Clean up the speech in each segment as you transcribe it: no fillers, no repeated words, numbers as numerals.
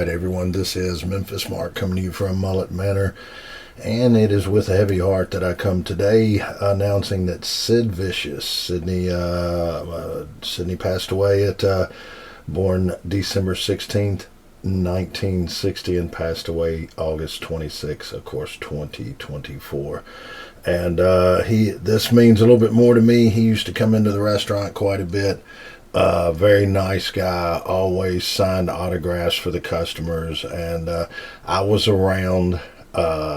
right, everyone, this is Memphis Mark coming to you from Mullet Manor, and it is with a heavy heart that I come today announcing that Sid Vicious, Sydney passed away at, born December 16th, 1960, and passed away August 26th, of course, 2024. And this means a little bit more to me. He used to come into the restaurant quite a bit. Very nice guy, always signed autographs for the customers, and I was around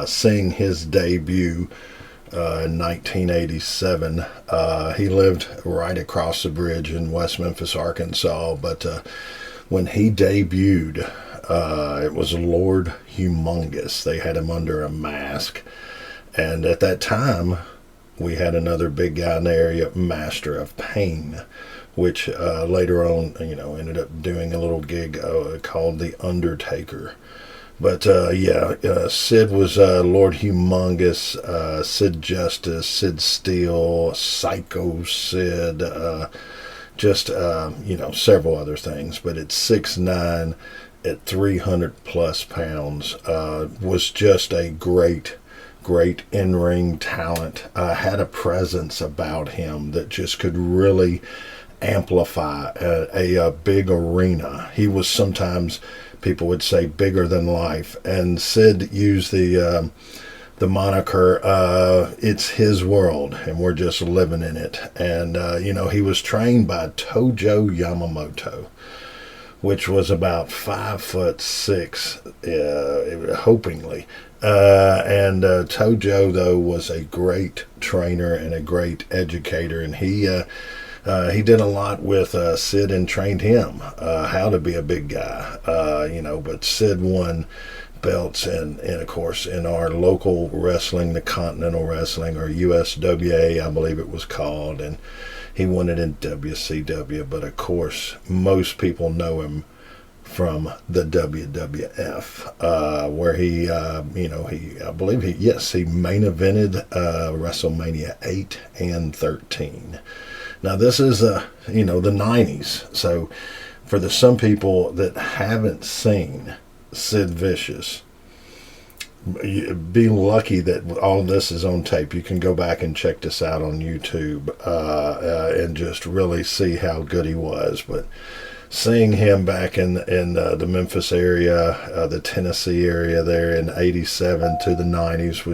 seeing his debut in 1987. He lived right across the bridge in West Memphis, Arkansas, but when he debuted, it was Lord Humongous. They had him under a mask, and at that time, we had another big guy in the area, Master of Pain, which later on, ended up doing a little gig called The Undertaker. But Sid was Lord Humongous, Sid Justice, Sid Steel, Psycho Sid, several other things. But at 6'9", at 300 plus pounds, was just a great in-ring talent. Had a presence about him that just could really amplify a big arena. He was, sometimes people would say, bigger than life, and Sid used the moniker, it's his world and we're just living in it. And he was trained by Tojo Yamamoto, which was about 5'6", hopingly. And Tojo, though, was a great trainer and a great educator, and he did a lot with Sid and trained him how to be a big guy. But Sid won belts, and of course, in our local wrestling, the Continental Wrestling, or USWA, I believe it was called, and he won it in WCW. But of course, most people know him from the WWF, where he main evented WrestleMania 8 and 13. Now, this is, the 90s, so for some people that haven't seen Sid Vicious, be lucky that all of this is on tape. You can go back and check this out on YouTube and just really see how good he was. But seeing him back in the Memphis area, the Tennessee area there in 87 to the 90s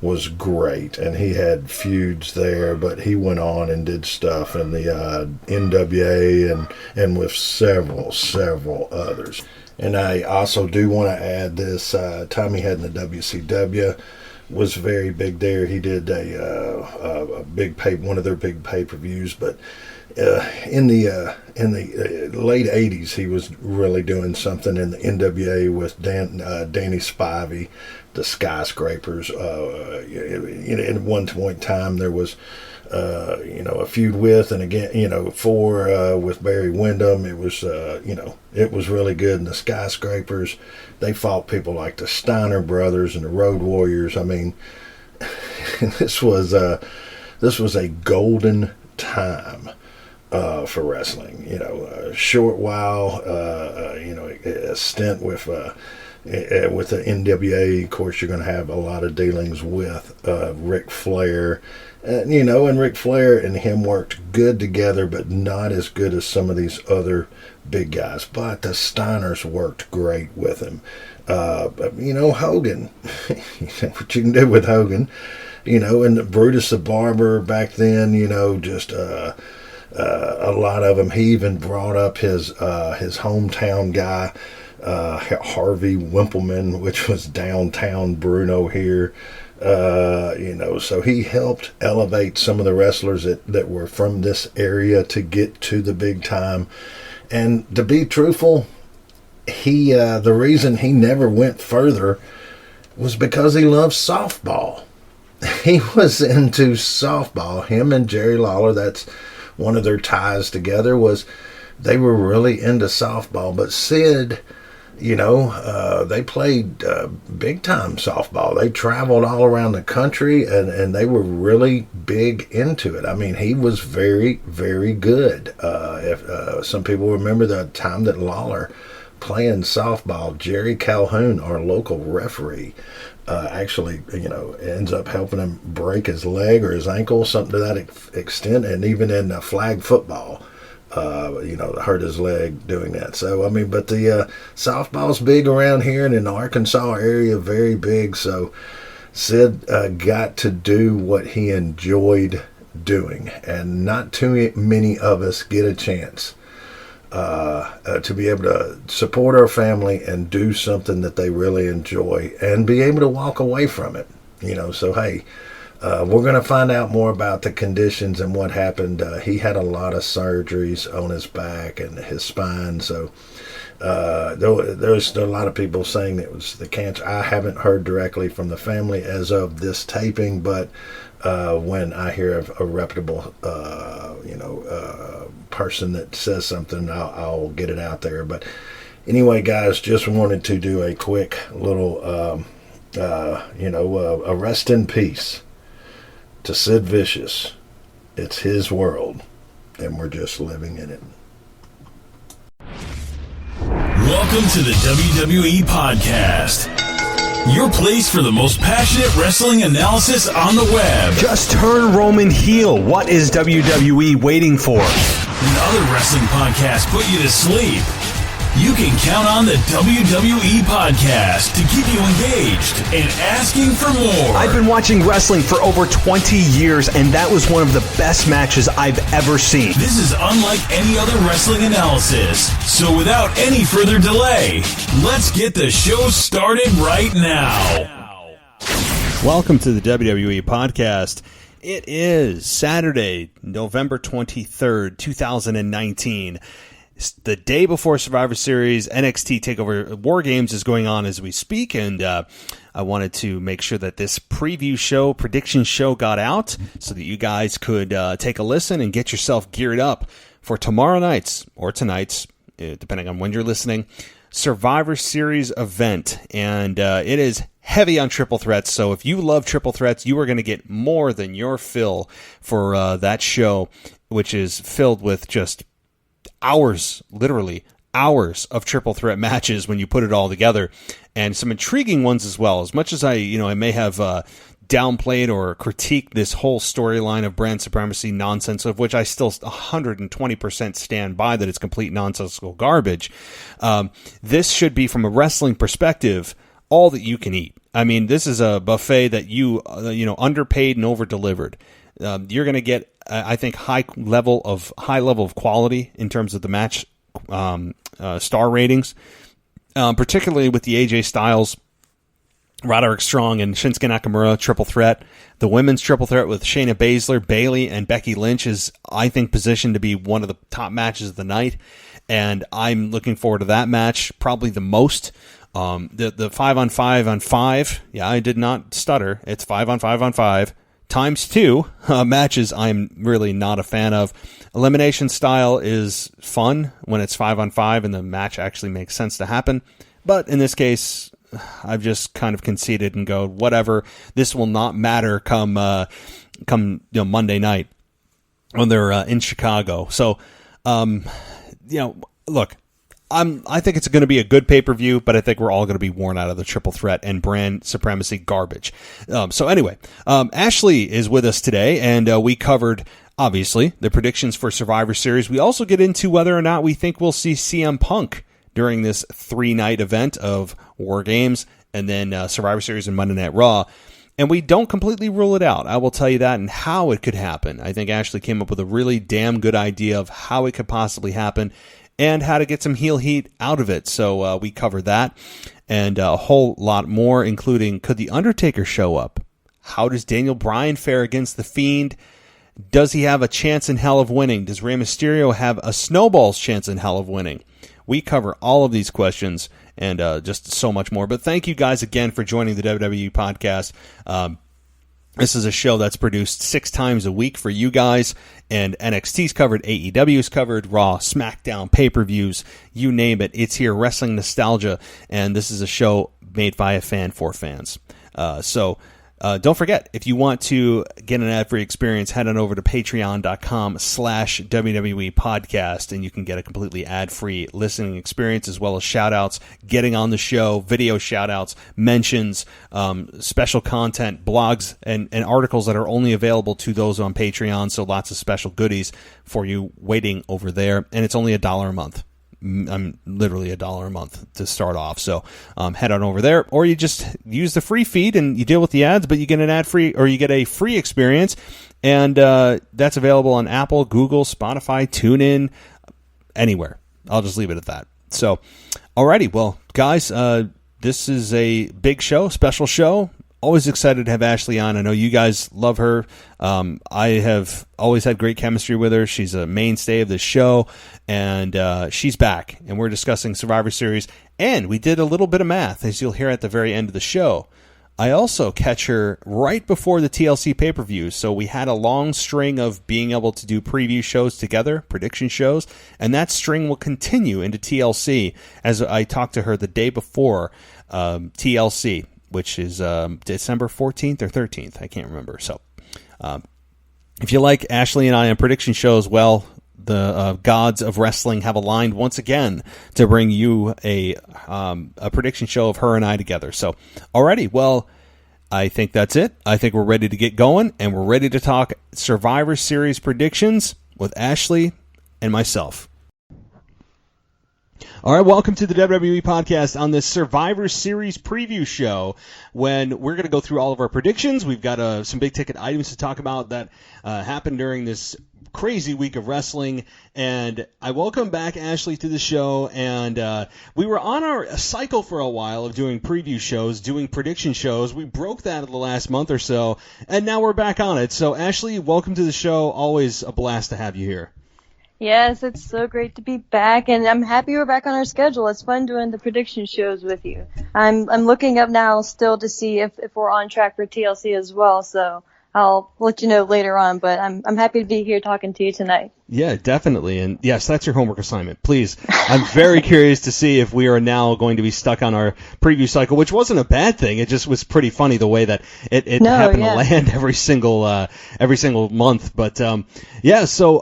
was great. And he had feuds there, but he went on and did stuff in the NWA and with several others. And I also do want to add this, time he had in the WCW was very big there. He did a big one of their big pay-per-views, but in the late 80s, he was really doing something in the NWA with Danny Spivey, the Skyscrapers. At one point in time, there was a feud with, and again, for with Barry Windham. It was it was really good. And the Skyscrapers, they fought people like the Steiner Brothers and the Road Warriors. I mean, this was a golden time for wrestling. A short while, a stint with the NWA. Of course, you're going to have a lot of dealings with Ric Flair. And Ric Flair and him worked good together, but not as good as some of these other big guys. But the Steiners worked great with him. Hogan, what you can do with Hogan, and Brutus the Barber back then, just a lot of them. He even brought up his hometown guy, Harvey Wimpleman, which was downtown Bruno here. So he helped elevate some of the wrestlers that were from this area to get to the big time. And to be truthful, the reason he never went further was because he loved softball. He was into softball. Him and Jerry Lawler, that's one of their ties together, was they were really into softball. But Sid, they played big time softball. They traveled all around the country, and they were really big into it. I mean, he was very, very good. If some people remember the time that Lawler playing softball. Jerry Calhoun, our local referee, actually, ends up helping him break his leg or his ankle, something to that extent. And even in flag football, hurt his leg doing that. So, but the softball's big around here and in the Arkansas area, very big. So Sid got to do what he enjoyed doing, and not too many of us get a chance to be able to support our family and do something that they really enjoy and be able to walk away from it. So hey, we're going to find out more about the conditions and what happened. He had a lot of surgeries on his back and his spine. So there's a lot of people saying it was the cancer. I haven't heard directly from the family as of this taping, but when I hear of a reputable, person that says something, I'll get it out there. But anyway, guys, just wanted to do a quick little, a rest in peace to Sid Vicious. It's his world, and we're just living in it. Welcome to the WWE Podcast, your place for the most passionate wrestling analysis on the web. Just turn Roman heel. What is WWE waiting for? When other wrestling podcasts put you to sleep, you can count on the WWE Podcast to keep you engaged and asking for more. I've been watching wrestling for over 20 years, and that was one of the best matches I've ever seen. This is unlike any other wrestling analysis. So without any further delay, let's get the show started right now. Welcome to the WWE Podcast. It is Saturday, November 23rd, 2019. The day before Survivor Series, NXT TakeOver War Games is going on as we speak, and I wanted to make sure that this preview show, prediction show got out so that you guys could take a listen and get yourself geared up for tomorrow night's, or tonight's, depending on when you're listening, Survivor Series event. And it is heavy on triple threats, so if you love triple threats, you are going to get more than your fill for that show, which is filled with just hours, literally hours of triple threat matches when you put it all together, and some intriguing ones as well. As much as I may have downplayed or critiqued this whole storyline of brand supremacy nonsense, of which I still 120% stand by that it's complete nonsensical garbage, this should be, from a wrestling perspective, all that you can eat. I mean, this is a buffet that you underpaid and over-delivered. You're going to get, I think, high level of quality in terms of the match star ratings, particularly with the AJ Styles, Roderick Strong, and Shinsuke Nakamura triple threat. The women's triple threat with Shayna Baszler, Bayley, and Becky Lynch is, I think, positioned to be one of the top matches of the night, and I'm looking forward to that match probably the most. The 5-on-5-on-5, yeah, I did not stutter. It's 5-on-5-on-5. Times 2 matches I'm really not a fan of. Elimination style is fun when it's 5-on-5 and the match actually makes sense to happen. But in this case, I've just kind of conceded and go, whatever. This will not matter come Monday night when they're in Chicago. So, look, I think it's going to be a good pay-per-view, but I think we're all going to be worn out of the triple threat and brand supremacy garbage. So anyway, Ashley is with us today, and we covered, obviously, the predictions for Survivor Series. We also get into whether or not we think we'll see CM Punk during this 3-night event of War Games and then Survivor Series and Monday Night Raw. And we don't completely rule it out. I will tell you that and how it could happen. I think Ashley came up with a really damn good idea of how it could possibly happen and how to get some heel heat out of it. So we cover that and a whole lot more, including, could The Undertaker show up? How does Daniel Bryan fare against The Fiend? Does he have a chance in hell of winning? Does Rey Mysterio have a snowball's chance in hell of winning? We cover all of these questions and just so much more. But thank you guys again for joining the WWE Podcast. This is a show that's produced 6 times a week for you guys, and NXT's covered, AEW's covered, Raw, SmackDown, pay-per-views, you name it. It's here, wrestling nostalgia, and this is a show made by a fan for fans. So Don't forget, if you want to get an ad-free experience, head on over to patreon.com/WWE podcast, and you can get a completely ad-free listening experience, as well as shout-outs, getting on the show, video shout-outs, mentions, special content, blogs, and articles that are only available to those on Patreon, so lots of special goodies for you waiting over there, and it's only $1 a month. I'm literally $1 a month to start off. So head on over there, or you just use the free feed and you deal with the ads, but you get an ad free, or you get a free experience, and that's available on Apple, Google, Spotify, TuneIn, anywhere. I'll just leave it at that. So, alrighty, well, guys, this is a big show, special show. Always excited to have Ashley on. I know you guys love her. I have always had great chemistry with her. She's a mainstay of the show, and she's back. And we're discussing Survivor Series, and we did a little bit of math, as you'll hear at the very end of the show. I also catch her right before the TLC pay-per-view, so we had a long string of being able to do preview shows together, prediction shows, and that string will continue into TLC as I talked to her the day before TLC, which is December 14th or 13th. I can't remember. So if you like Ashley and I on prediction shows, well, the gods of wrestling have aligned once again to bring you a prediction show of her and I together. So, alrighty, well, I think that's it. I think we're ready to get going, and we're ready to talk Survivor Series predictions with Ashley and myself. All right, welcome to the WWE podcast on this Survivor Series preview show, when we're going to go through all of our predictions. We've got some big-ticket items to talk about that happened during this crazy week of wrestling, and I welcome back Ashley to the show, and we were on our cycle for a while of doing preview shows, doing prediction shows. We broke that in the last month or so, and now we're back on it. So, Ashley, welcome to the show. Always a blast to have you here. Yes, it's so great to be back, and I'm happy we're back on our schedule. It's fun doing the prediction shows with you. I'm looking up now still to see if we're on track for TLC as well, so I'll let you know later on, but I'm happy to be here talking to you tonight. Yeah, definitely. And yes, that's your homework assignment. Please. I'm very curious to see if we are now going to be stuck on our preview cycle, which wasn't a bad thing. It just was pretty funny the way that it happened to land every single month. But so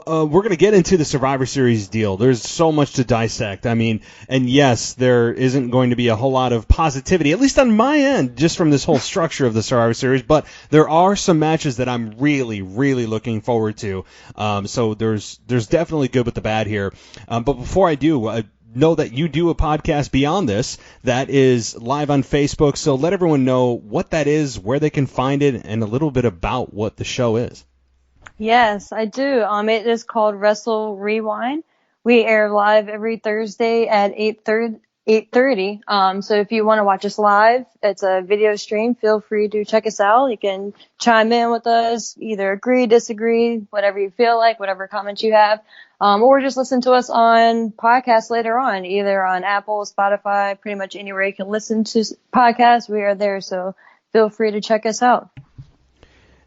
we're going to get into the Survivor Series deal. There's so much to dissect. I mean, and yes, there isn't going to be a whole lot of positivity, at least on my end, just from this whole structure of the Survivor Series, but there are some matches that I'm really, really looking forward to. So there's definitely good with the bad here. But before I do, know that you do a podcast beyond this that is live on Facebook. So let everyone know what that is, where they can find it, and a little bit about what the show is. Yes, I do. It is called Wrestle Rewind. We air live every Thursday at 8:30. So if you want to watch us live, it's a video stream. Feel free to check us out. You can chime in with us, either agree, disagree, whatever you feel like, whatever comments you have, or just listen to us on podcasts later on, either on Apple, Spotify, pretty much anywhere you can listen to podcasts. We are there, so feel free to check us out.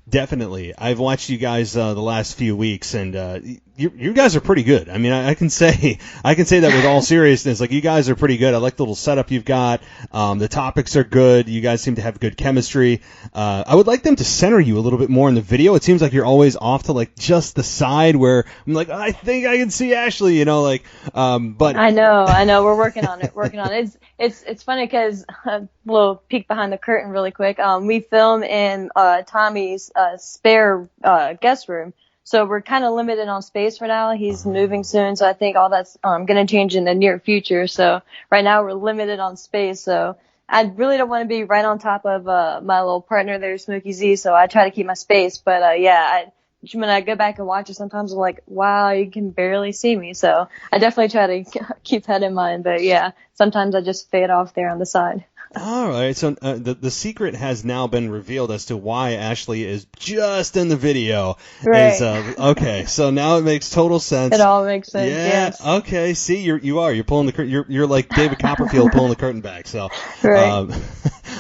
Definitely. I've watched you guys the last few weeks, and you guys are pretty good. I mean, I can say that with all seriousness. Like, you guys are pretty good. I like the little setup you've got. The topics are good. You guys seem to have good chemistry. I would like them to center you a little bit more in the video. It seems like you're always off to like just the side where I'm like, I think I can see Ashley, but I know. We're working on it. It's funny because we'll peek behind the curtain really quick. We film in Tommy's spare guest room. So we're kind of limited on space for now. He's moving soon, so I think all that's going to change in the near future. So right now we're limited on space. So I really don't want to be right on top of my little partner there, Smokey Z. So I try to keep my space. But when I go back and watch it, sometimes I'm like, wow, you can barely see me. So I definitely try to keep that in mind. But yeah, sometimes I just fade off there on the side. All right, so the secret has now been revealed as to why Ashley is just in the video. Right. Okay, so now it makes total sense. It all makes sense. Yeah. Yes. Okay. See, you're pulling the curtain. You're like David Copperfield pulling the curtain back. So. Right.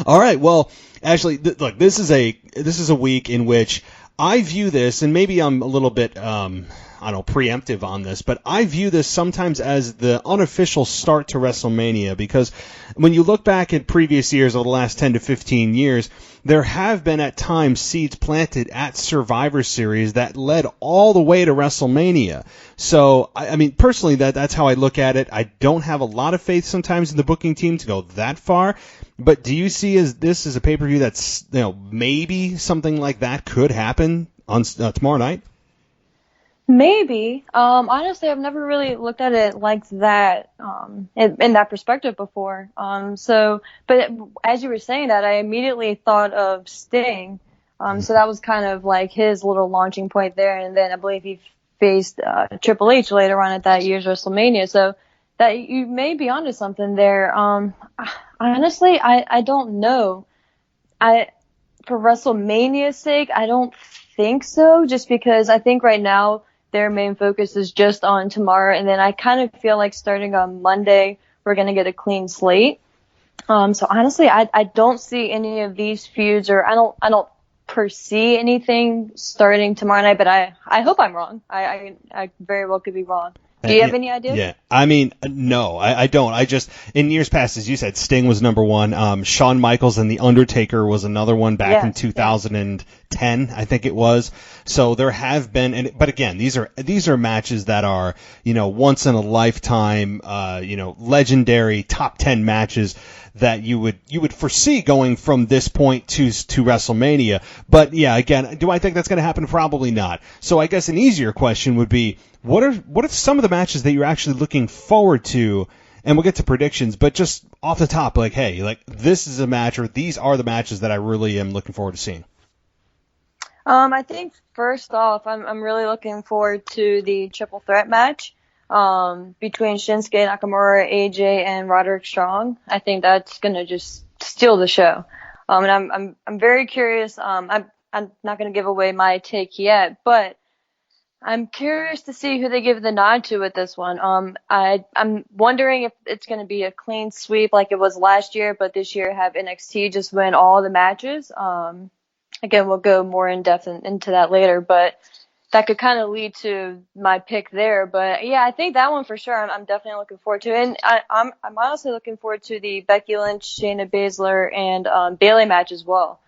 All right. Well, Ashley, look, this is a week in which I view this, and maybe I'm a little bit I don't know, preemptive on this, but I view this sometimes as the unofficial start to WrestleMania, because when you look back at previous years, over the last 10 to 15 years, there have been at times seeds planted at Survivor Series that led all the way to WrestleMania. So, I mean, personally, that's how I look at it. I don't have a lot of faith sometimes in the booking team to go that far. But do you see this as a pay-per-view that's, maybe something like that could happen on tomorrow night? Maybe. Honestly, I've never really looked at it like that, in that perspective before. But as you were saying that, I immediately thought of Sting. So that was kind of like his little launching point there. And then I believe he faced, Triple H later on at that year's WrestleMania. So that you may be onto something there. Honestly, I don't know. For WrestleMania's sake, I don't think so, just because I think right now their main focus is just on tomorrow, and then I kind of feel like starting on Monday we're going to get a clean slate. So honestly, I don't see any of these feuds, or I don't foresee anything starting tomorrow night, but I hope I'm wrong. I very well could be wrong. Do you have any idea? Yeah, I mean, no, I don't. I just, in years past, as you said, Sting was number one. Shawn Michaels and The Undertaker was another one back in 2010, I think it was. So there have been, but again, these are matches that are, once in a lifetime, legendary top 10 matches that you would foresee going from this point to WrestleMania. But yeah, again, do I think that's going to happen? Probably not. So I guess an easier question would be, what are some of the matches that you're actually looking forward to? And we'll get to predictions, but just off the top, like, hey, like, this is a match, or these are the matches that I really am looking forward to seeing. I think first off, I'm really looking forward to the triple threat match between Shinsuke Nakamura, AJ, and Roderick Strong. I think that's gonna just steal the show. And I'm very curious. I'm not gonna give away my take yet, but I'm curious to see who they give the nod to with this one. I'm wondering if it's gonna be a clean sweep like it was last year, but this year have NXT just win all the matches. Again, we'll go more in depth into that later, but that could kind of lead to my pick there. But yeah, I think that one for sure I'm definitely looking forward to. And I'm honestly looking forward to the Becky Lynch, Shayna Baszler, and Bayley match as well.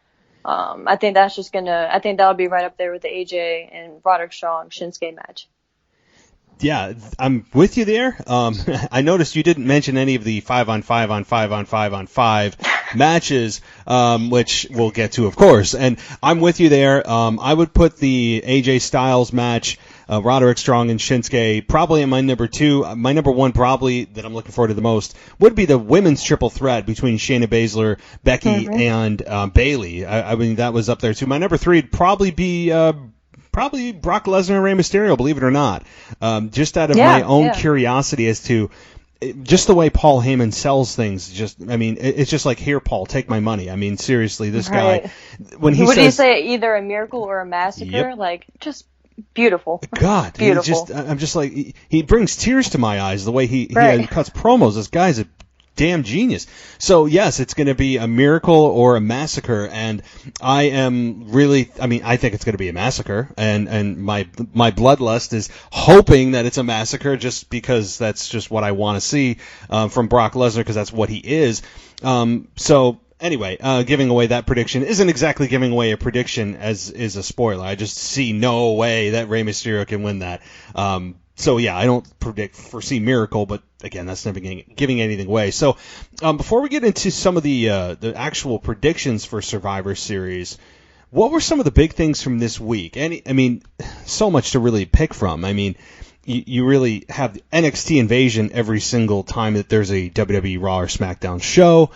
I think that'll be right up there with the AJ and Roderick Strong Shinsuke match. Yeah, I'm with you there. I noticed you didn't mention any of the 5-on-5 on 5-on-5 on 5 matches, which we'll get to, of course. And I'm with you there. I would put the AJ Styles match, Roderick Strong and Shinsuke, probably in my number two. My number one, probably, that I'm looking forward to the most, would be the women's triple threat between Shayna Baszler, Becky, and Bayley. I mean, that was up there too. My number three would probably be probably Brock Lesnar and Rey Mysterio, believe it or not. Just out of my own curiosity as to just the way Paul Heyman sells things. It's just like, here, Paul, take my money. I mean, seriously, this guy, when he Would says, you say either a miracle or a massacre? Like, just beautiful. God, beautiful. I'm just like, he brings tears to my eyes the way he cuts promos. This guy's a damn genius. So yes, it's going to be a miracle or a massacre, and I think it's going to be a massacre, and my bloodlust is hoping that it's a massacre, just because that's just what I want to see from Brock Lesnar, because that's what he is. So anyway, giving away that prediction isn't exactly giving away a prediction, as is a spoiler. I just see no way that Rey Mysterio can win that. So yeah, I don't foresee miracle, but again, that's never giving anything away. So before we get into some of the actual predictions for Survivor Series, what were some of the big things from this week? So much to really pick from. I mean, you really have the NXT invasion every single time that there's a WWE Raw or SmackDown show.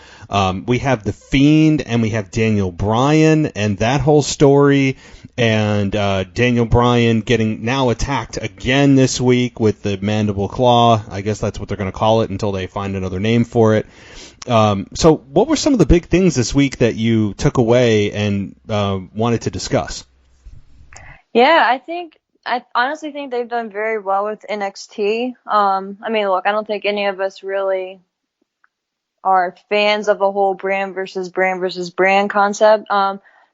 We have The Fiend, and we have Daniel Bryan and that whole story. And Daniel Bryan getting now attacked again this week with the mandible claw. I guess that's what they're going to call it until they find another name for it. So what were some of the big things this week that you took away and wanted to discuss? Yeah, I honestly think they've done very well with NXT. Look, I don't think any of us really are fans of the whole brand versus brand concept.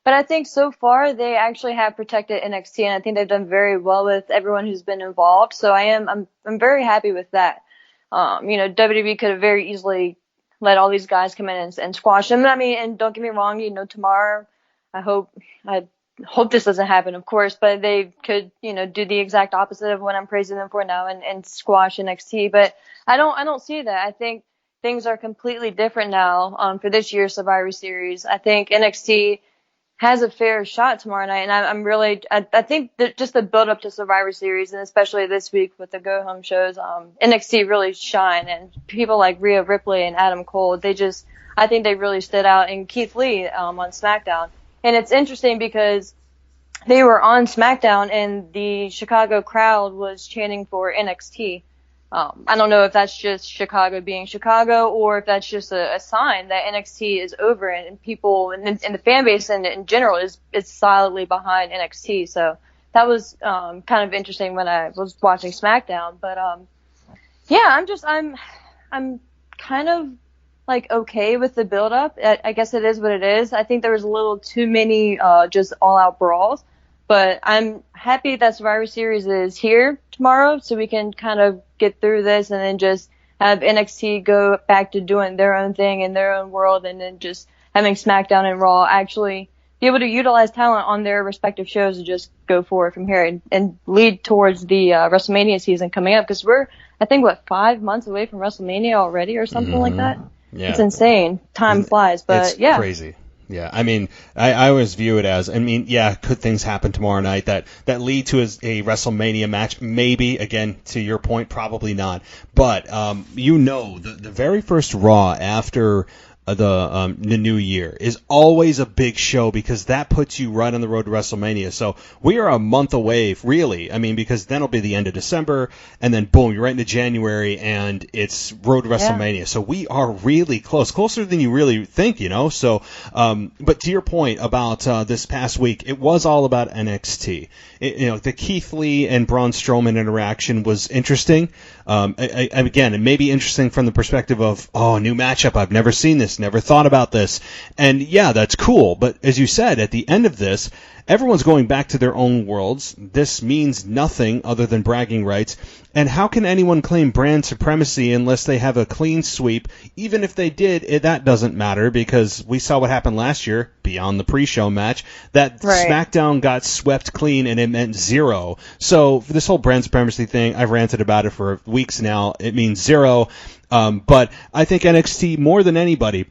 But I think so far they actually have protected NXT, and I think they've done very well with everyone who's been involved. So I'm very happy with that. WWE could have very easily let all these guys come in and squash them. I mean, and don't get me wrong, tomorrow, I hope this doesn't happen, of course, but they could, do the exact opposite of what I'm praising them for now and squash NXT. But I don't see that. I think things are completely different now, for this year's Survivor Series. I think NXT has a fair shot tomorrow night, and I think that just the build up to Survivor Series, and especially this week with the go home shows, NXT really shine, and people like Rhea Ripley and Adam Cole, I think they really stood out, and Keith Lee, on SmackDown. And it's interesting because they were on SmackDown and the Chicago crowd was chanting for NXT. I don't know if that's just Chicago being Chicago or if that's just a sign that NXT is over and people and the fan base in general is solidly behind NXT. So that was kind of interesting when I was watching SmackDown. But yeah, I'm kind of like okay with the build up. I guess it is what it is. I think there was a little too many just all out brawls. But I'm happy that Survivor Series is here tomorrow so we can kind of get through this and then just have NXT go back to doing their own thing in their own world, and then just having SmackDown and Raw actually be able to utilize talent on their respective shows and just go forward from here and lead towards the WrestleMania season coming up, because we're, I think, 5 months away from WrestleMania already or something like that. Yeah. It's insane. Time flies, but it's yeah. Crazy. Yeah, I mean, I always view it as, could things happen tomorrow night that lead to a WrestleMania match? Maybe, again, to your point, probably not. But, the very first Raw after the new year is always a big show because that puts you right on the road to WrestleMania. So we are a month away, really. I mean, because then it'll be the end of December, and then boom, you're right into January, and it's road to WrestleMania. Yeah. So we are really closer than you really think, So, but to your point about this past week, it was all about NXT. The Keith Lee and Braun Strowman interaction was interesting. Again, it may be interesting from the perspective of, a new matchup. I've never seen this, never thought about this. And yeah, that's cool. But as you said, at the end of this, everyone's going back to their own worlds. This means nothing other than bragging rights. And how can anyone claim brand supremacy unless they have a clean sweep? Even if they did, that doesn't matter because we saw what happened last year beyond the pre-show match. That right. SmackDown got swept clean and it meant zero. So for this whole brand supremacy thing, I've ranted about it for weeks now. It means zero. But I think NXT, more than anybody,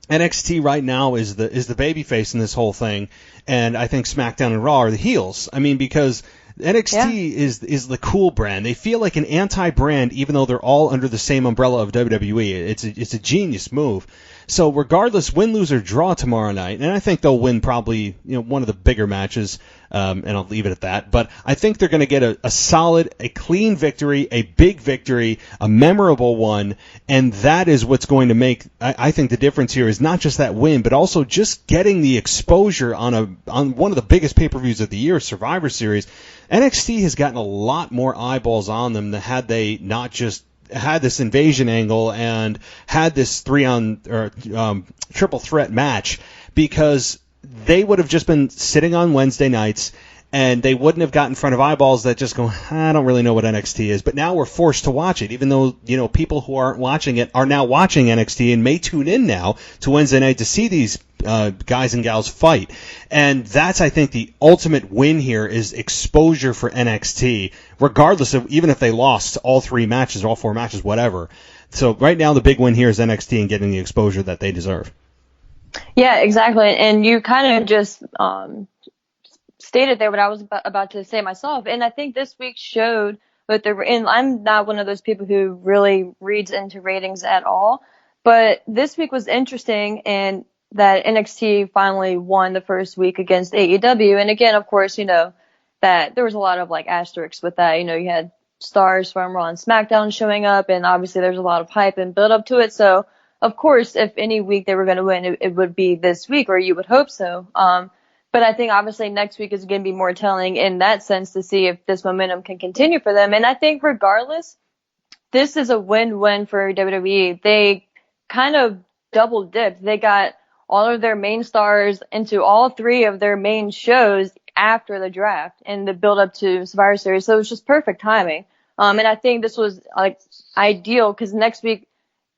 NXT right now is the babyface in this whole thing, and I think SmackDown and Raw are the heels. I mean, because NXT is the cool brand. They feel like an anti-brand, even though they're all under the same umbrella of WWE. It's a genius move. So regardless, win, lose, or draw tomorrow night, and I think they'll win probably one of the bigger matches, and I'll leave it at that. But I think they're going to get a solid, a clean victory, a big victory, a memorable one, and that is what's going to make, I think, the difference here is not just that win, but also just getting the exposure on one of the biggest pay-per-views of the year, Survivor Series. NXT has gotten a lot more eyeballs on them than had they not just had this invasion angle and had this triple threat match, because they would have just been sitting on Wednesday nights and they wouldn't have got in front of eyeballs that just go, I don't really know what NXT is. But now we're forced to watch it, even though, people who aren't watching it are now watching NXT and may tune in now to Wednesday night to see these guys and gals fight. And that's, I think, the ultimate win here is exposure for NXT, regardless of even if they lost all 3 matches, all 4 matches, whatever. So right now the big win here is NXT and getting the exposure that they deserve. Yeah, exactly. And you kind of just stated there what I was about to say myself. And I think this week showed and I'm not one of those people who really reads into ratings at all, but this week was interesting in that NXT finally won the first week against AEW. And again, of course, that there was a lot of asterisks with that. You had stars from Raw and SmackDown showing up, and obviously there's a lot of hype and build up to it. So of course, if any week they were going to win, it would be this week, or you would hope so. But I think obviously next week is going to be more telling in that sense to see if this momentum can continue for them. And I think regardless, this is a win-win for WWE. They kind of double dipped. They got all of their main stars into all 3 of their main shows after the draft and the build up to Survivor Series. So it was just perfect timing. And I think this was like ideal because next week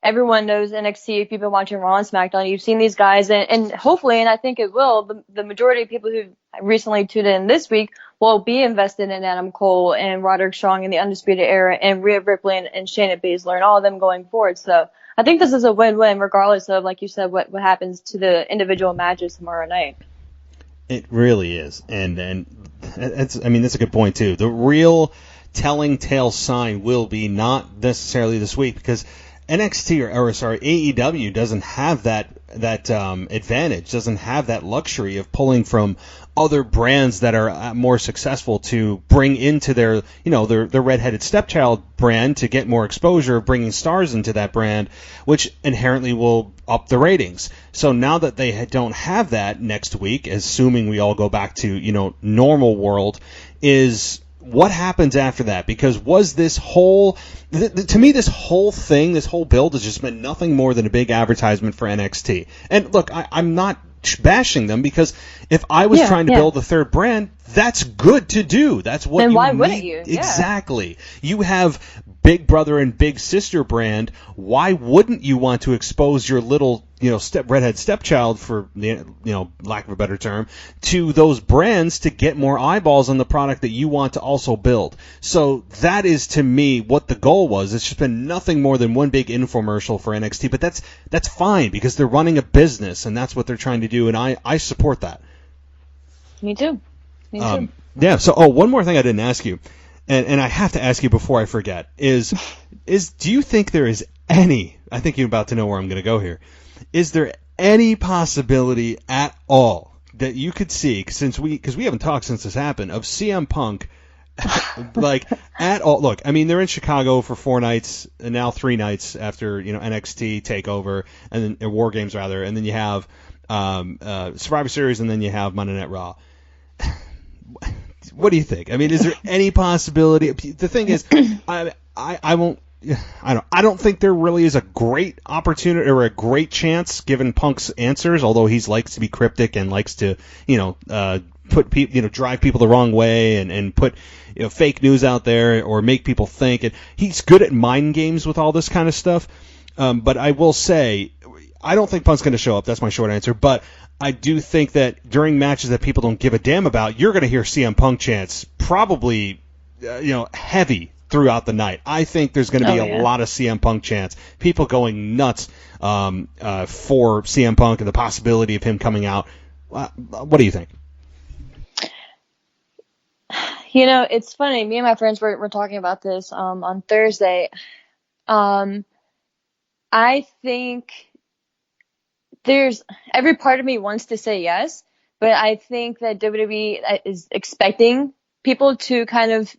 everyone knows NXT. If you've been watching Raw and SmackDown, you've seen these guys, and hopefully, and I think it will, the majority of people who recently tuned in this week will be invested in Adam Cole and Roderick Strong in the Undisputed Era and Rhea Ripley and Shayna Baszler and all of them going forward. So I think this is a win-win regardless of, like you said, what happens to the individual matches tomorrow night. It really is. And that's a good point too. The real telling tale sign will be not necessarily this week because NXT or AEW doesn't have that advantage, doesn't have that luxury of pulling from other brands that are more successful to bring into their redheaded stepchild brand to get more exposure, bringing stars into that brand, which inherently will up the ratings. So now that they don't have that next week, assuming we all go back to, normal world, is what happens after that? Because was this whole, to me, this whole thing, this whole build has just been nothing more than a big advertisement for NXT. And look, I'm not bashing them because if I was trying to build a third brand, that's good to do. That's what then you why need. wouldn't you? Yeah. Exactly. You have Big Brother and Big Sister brand. Why wouldn't you want to expose your little, redhead stepchild, for lack of a better term, to those brands to get more eyeballs on the product that you want to also build? So that is, to me, what the goal was. It's just been nothing more than one big infomercial for NXT, but that's fine because they're running a business and that's what they're trying to do, and I support that. Me too. Yeah. So, one more thing I didn't ask you, and I have to ask you before I forget, is do you think there is any? I think you're about to know where I'm going to go here. Is there any possibility at all that you could see, because we haven't talked since this happened, of CM Punk, like at all? Look, I mean, they're in Chicago for 4 nights and now 3 nights after NXT Takeover and then War Games rather, and then you have Survivor Series and then you have Monday Night Raw. What do you think? I mean, is there any possibility? The thing is, I don't think there really is a great opportunity or a great chance given Punk's answers, although he likes to be cryptic and likes to, put people, drive people the wrong way and put fake news out there or make people think. And he's good at mind games with all this kind of stuff. But I will say, I don't think Punk's going to show up. That's my short answer. But I do think that during matches that people don't give a damn about, you're going to hear CM Punk chants probably, heavy throughout the night. I think there's going to be a lot of CM Punk chants. People going nuts for CM Punk and the possibility of him coming out. What do you think? It's funny. Me and my friends were talking about this on Thursday. I think there's every part of me wants to say yes, but I think that WWE is expecting people to kind of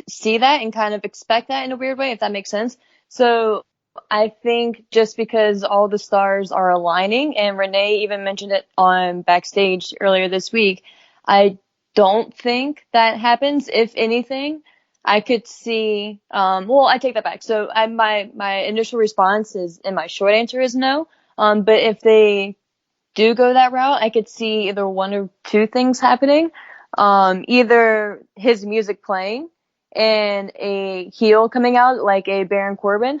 see that and kind of expect that in a weird way, if that makes sense. So I think just because all the stars are aligning, and Renee even mentioned it on Backstage earlier this week, I don't think that happens. If anything, I could see, I take that back. So my initial response is, and my short answer is no. But if they do go that route, I could see either one or two things happening. Either his music playing and a heel coming out like a Baron Corbin.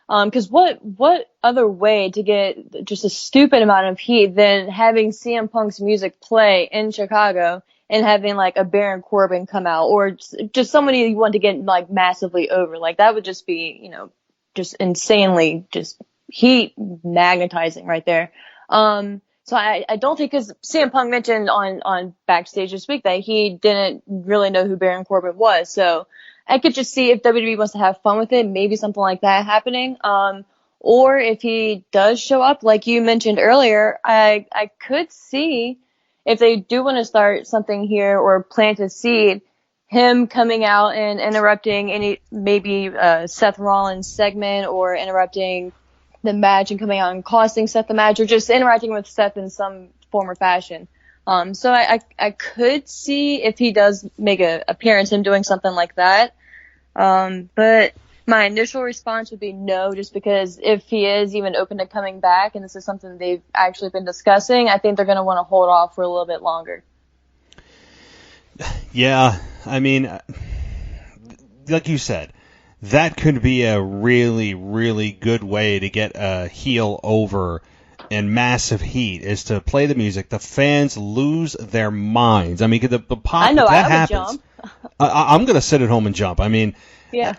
Cause what other way to get just a stupid amount of heat than having CM Punk's music play in Chicago and having like a Baron Corbin come out, or just somebody you want to get like massively over. Like that would just be, just insanely just heat magnetizing right there. So I don't think, because CM Punk mentioned on Backstage this week that he didn't really know who Baron Corbin was. So I could just see if WWE wants to have fun with it, maybe something like that happening. Or if he does show up, like you mentioned earlier, I could see if they do want to start something here or plant a seed, him coming out and interrupting maybe Seth Rollins segment, or interrupting the match and coming out and costing Seth the match, or just interacting with Seth in some form or fashion. So I could see if he does make an appearance, him doing something like that. But My initial response would be no, just because if he is even open to coming back, and this is something they've actually been discussing, I think they're going to want to hold off for a little bit longer. Yeah, I mean, like you said, that could be a really, really good way to get a heel over in massive heat, is to play the music. The fans lose their minds. I mean, the pop, I know, that I would happens. jump. I'm going to sit at home and jump. I mean, Yeah.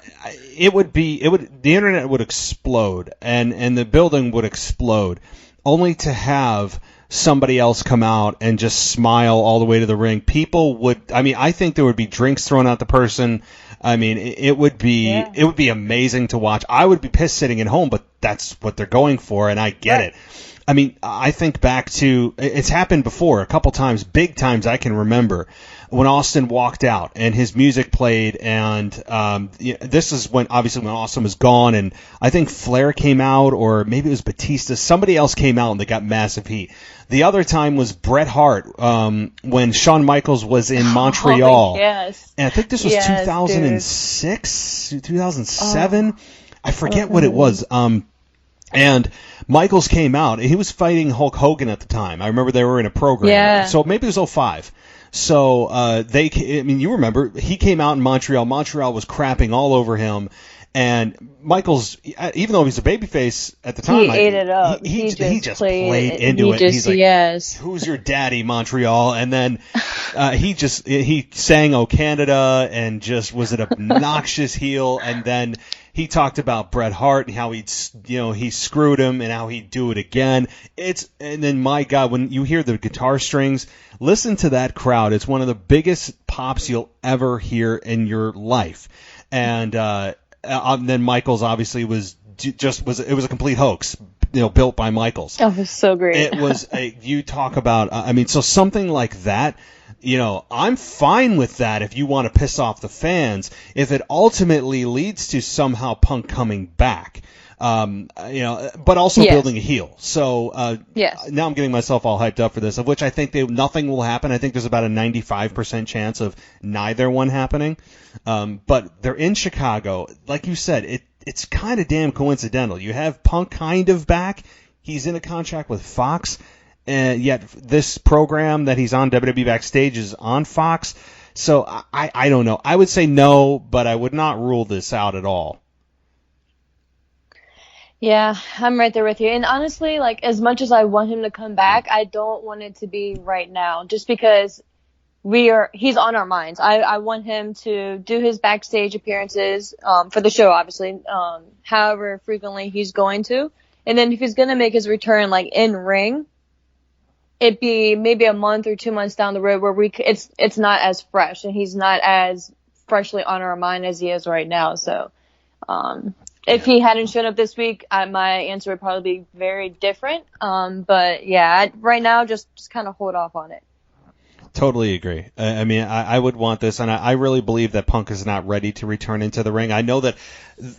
the internet would explode, and the building would explode, only to have somebody else come out and just smile all the way to the ring. People would, I mean, I think there would be drinks thrown at the person. I mean, it would be amazing to watch. I would be pissed sitting at home, but that's what they're going for, and I get it. I mean, I think back to, it's happened before a couple times, big times I can remember, when Austin walked out and his music played, and this is when, obviously, when Austin was gone, and I think Flair came out, or maybe it was Batista, somebody else came out and they got massive heat. The other time was Bret Hart, when Shawn Michaels was in Montreal. Oh, yes. And I think this was 2006, 2007. I forget what it was. And Michaels came out, and he was fighting Hulk Hogan at the time. I remember they were in a program. Yeah. So maybe it was 05. So I mean, you remember, he came out in Montreal. Montreal was crapping all over him. And Michaels, even though he was a babyface at the time, he ate it up. He just played into it. He's like, yes. "Who's your daddy, Montreal?" And then he sang "Oh Canada" and just was an obnoxious heel. And then he talked about Bret Hart and how he screwed him and how he'd do it again. And then, my God, when you hear the guitar strings, listen to that crowd. It's one of the biggest pops you'll ever hear in your life. And then Michaels obviously it was a complete hoax, built by Michaels. Oh, it was so great. It was you talk about, I mean, so something like that, I'm fine with that if you want to piss off the fans, if it ultimately leads to somehow Punk coming back. But also building a heel. So now I'm getting myself all hyped up for this, of which I think nothing will happen. I think there's about a 95% chance of neither one happening. But they're in Chicago. Like you said, it's kind of damn coincidental. You have Punk kind of back. He's in a contract with Fox, and yet this program that he's on, WWE Backstage, is on Fox. So I don't know. I would say no, but I would not rule this out at all. Yeah, I'm right there with you. And honestly, like, as much as I want him to come back, I don't want it to be right now, just because he's on our minds. I want him to do his backstage appearances, for the show, obviously, however frequently he's going to. And then if he's going to make his return, like, in ring, it'd be maybe a month or 2 months down the road where it's not as fresh, and he's not as freshly on our mind as he is right now. So, if he hadn't shown up this week, my answer would probably be very different. But yeah, right now, just kind of hold off on it. Totally agree. I mean, I would want this, and I really believe that Punk is not ready to return into the ring. I know that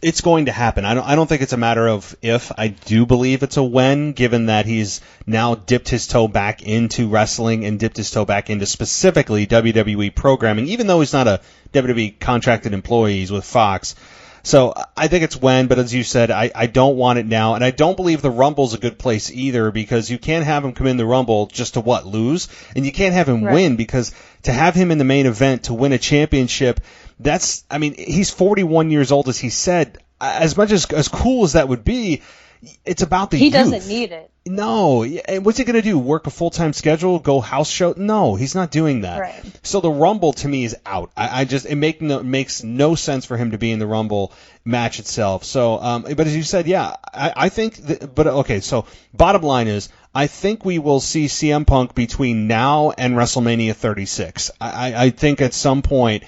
it's going to happen. I don't think it's a matter of if. I do believe it's a when, given that he's now dipped his toe back into wrestling and dipped his toe back into specifically WWE programming, even though he's not a WWE contracted employee. He's with Fox. So I think it's when, but as you said, I don't want it now, and I don't believe the Rumble's a good place either, because you can't have him come in the Rumble just to lose, and you can't have him win, because to have him in the main event to win a championship, he's 41 years old, as he said. As much as cool as that would be, it's about the youth. He doesn't need it. No. And what's he going to do? Work a full-time schedule? Go house show? No, he's not doing that. Right. So the Rumble, to me, is out. It makes no sense for him to be in the Rumble match itself. So, but as you said, yeah, I think okay, so bottom line is, I think we will see CM Punk between now and WrestleMania 36. I think at some point,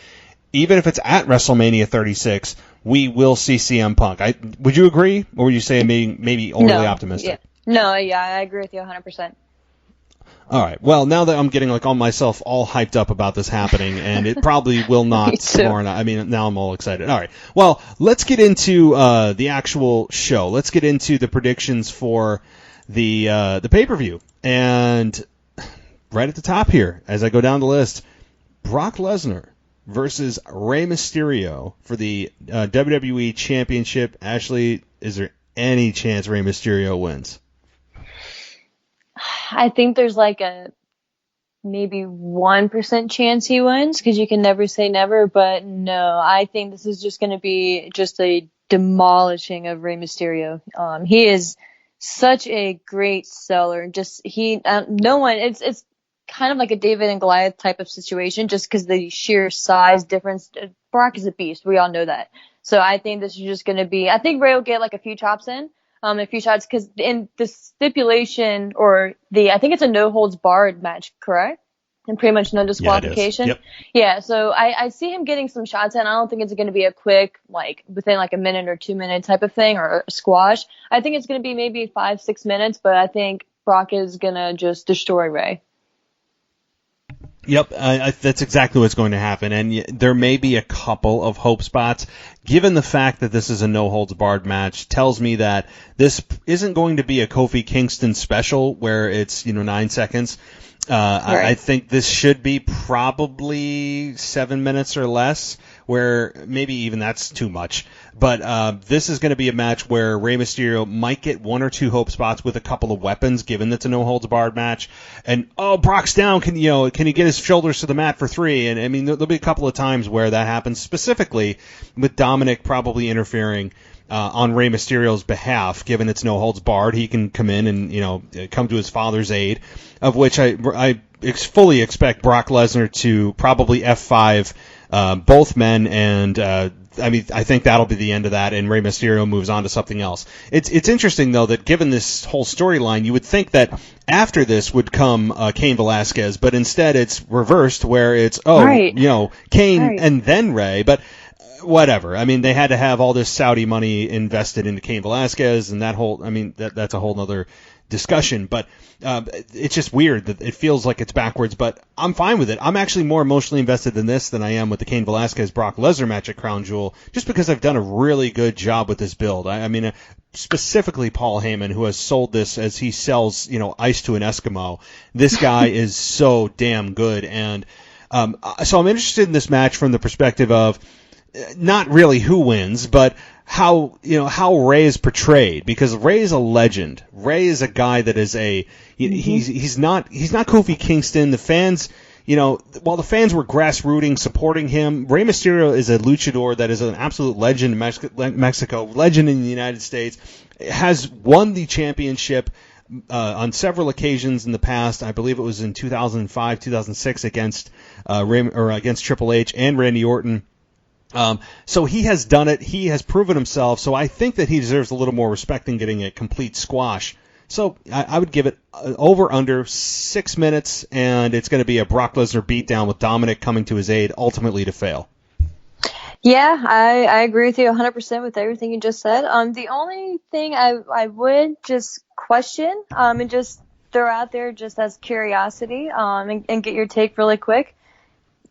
even if it's at WrestleMania 36, we will see CM Punk. Would you agree, or would you say maybe overly optimistic? Yeah. No, I agree with you 100%. All right. Well, now that I'm getting on myself all hyped up about this happening, and it probably will not tomorrow night. I mean, now I'm all excited. All right. Well, let's get into the actual show. Let's get into the predictions for the pay-per-view. And right at the top here, as I go down the list, Brock Lesnar versus Rey Mysterio for the WWE Championship. Ashley, is there any chance Rey Mysterio wins? I think there's like a maybe 1% chance he wins, because you can never say never, but no, I think this is just going to be just a demolishing of Rey Mysterio. He is such a great seller. Just no one, it's kind of like a David and Goliath type of situation, just because the sheer size difference. Brock is a beast. We all know that. So I think this is just going to be, I think Rey will get like a few chops in. A few shots, because in the stipulation, I think it's a no holds barred match, correct? And pretty much no disqualification. Yeah, it is. Yep. Yeah, so I see him getting some shots in. I don't think it's going to be a quick, like within like a minute or 2 minute type of thing, or a squash. I think it's going to be maybe 5-6 minutes, but I think Brock is going to just destroy Rey. Yep, that's exactly what's going to happen, and there may be a couple of hope spots. Given the fact that this is a no-holds-barred match, tells me that this isn't going to be a Kofi Kingston special where it's 9 seconds. Right. I think this should be probably 7 minutes or less, where maybe even that's too much. But this is going to be a match where Rey Mysterio might get 1 or 2 hope spots with a couple of weapons, given it's a no-holds-barred match. And, Brock's down. Can he get his shoulders to the mat for 3? And, I mean, there'll be a couple of times where that happens, specifically with Dominic probably interfering on Rey Mysterio's behalf, given it's no holds barred. He can come in and come to his father's aid, of which I fully expect Brock Lesnar to probably F5 both men, and I think that'll be the end of that, and Rey Mysterio moves on to something else. It's interesting though that given this whole storyline, you would think that after this would come Cain Velasquez, but instead it's reversed, where it's Cain right. And then Rey, but. Whatever. I mean, they had to have all this Saudi money invested into Cain Velasquez, and that's a whole other discussion. But it's just weird that it feels like it's backwards, but I'm fine with it. I'm actually more emotionally invested in this than I am with the Cain Velasquez-Brock Lesnar match at Crown Jewel, just because I've done a really good job with this build. I mean, specifically Paul Heyman, who has sold this as he sells, ice to an Eskimo. This guy is so damn good. And so I'm interested in this match from the perspective of not really who wins, but how Rey is portrayed, because Rey is a legend. Rey is a guy that is he's not Kofi Kingston. The fans, while the fans were grassrooting supporting him, Rey Mysterio is a luchador that is an absolute legend in Mexico, legend in the United States, has won the championship on several occasions in the past. I believe it was in 2005, 2006 against Triple H and Randy Orton. So he has done it. He has proven himself. So I think that he deserves a little more respect than getting a complete squash. So I would give it over under 6 minutes, and it's going to be a Brock Lesnar beatdown with Dominic coming to his aid, ultimately to fail. Yeah, I agree with you 100% with everything you just said. The only thing I would just question and just throw out there just as curiosity and get your take really quick.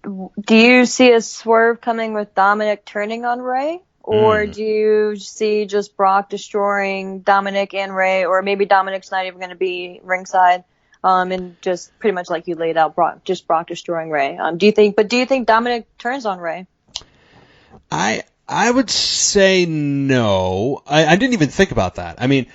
Do you see a swerve coming with Dominic turning on Rey? Or do you see just Brock destroying Dominic and Rey? Or maybe Dominic's not even going to be ringside and just pretty much like you laid out, Brock destroying Rey. Do you think Dominic turns on Rey? I would say no. I didn't even think about that. I mean,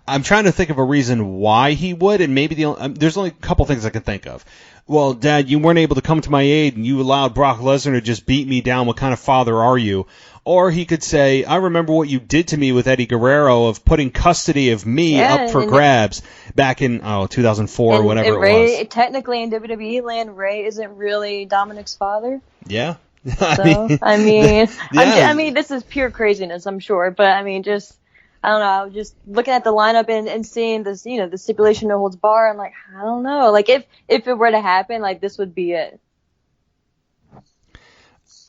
I'm trying to think of a reason why he would, and maybe there's only a couple things I can think of. Well, Dad, you weren't able to come to my aid, and you allowed Brock Lesnar to just beat me down. What kind of father are you? Or he could say, I remember what you did to me with Eddie Guerrero of putting custody of me up for grabs back in 2004 or whatever Rey, it was. Technically, in WWE land, Rey isn't really Dominic's father. Yeah. I mean, this is pure craziness, I'm sure. But, I mean, I don't know, just looking at the lineup and seeing this, the stipulation no holds bar, I'm like, I don't know. Like, if it were to happen, like, this would be it.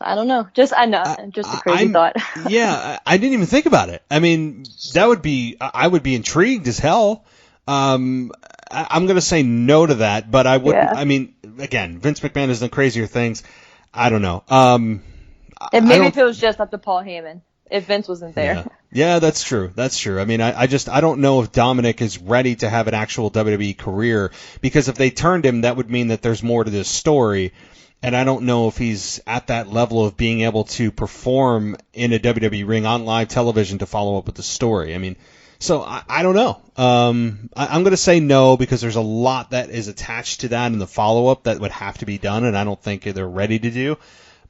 I don't know. Just a crazy thought. Yeah, I didn't even think about it. I mean, I would be intrigued as hell. I'm going to say no to that, but I wouldn't. Yeah. I mean, again, Vince McMahon has done crazier things. I don't know. If it was just up to Paul Heyman, if Vince wasn't there. Yeah, that's true. I mean, I don't know if Dominic is ready to have an actual WWE career, because if they turned him, that would mean that there's more to this story. And I don't know if he's at that level of being able to perform in a WWE ring on live television to follow up with the story. I mean, so I don't know. I'm going to say no because there's a lot that is attached to that in the follow-up that would have to be done, and I don't think they're ready to do.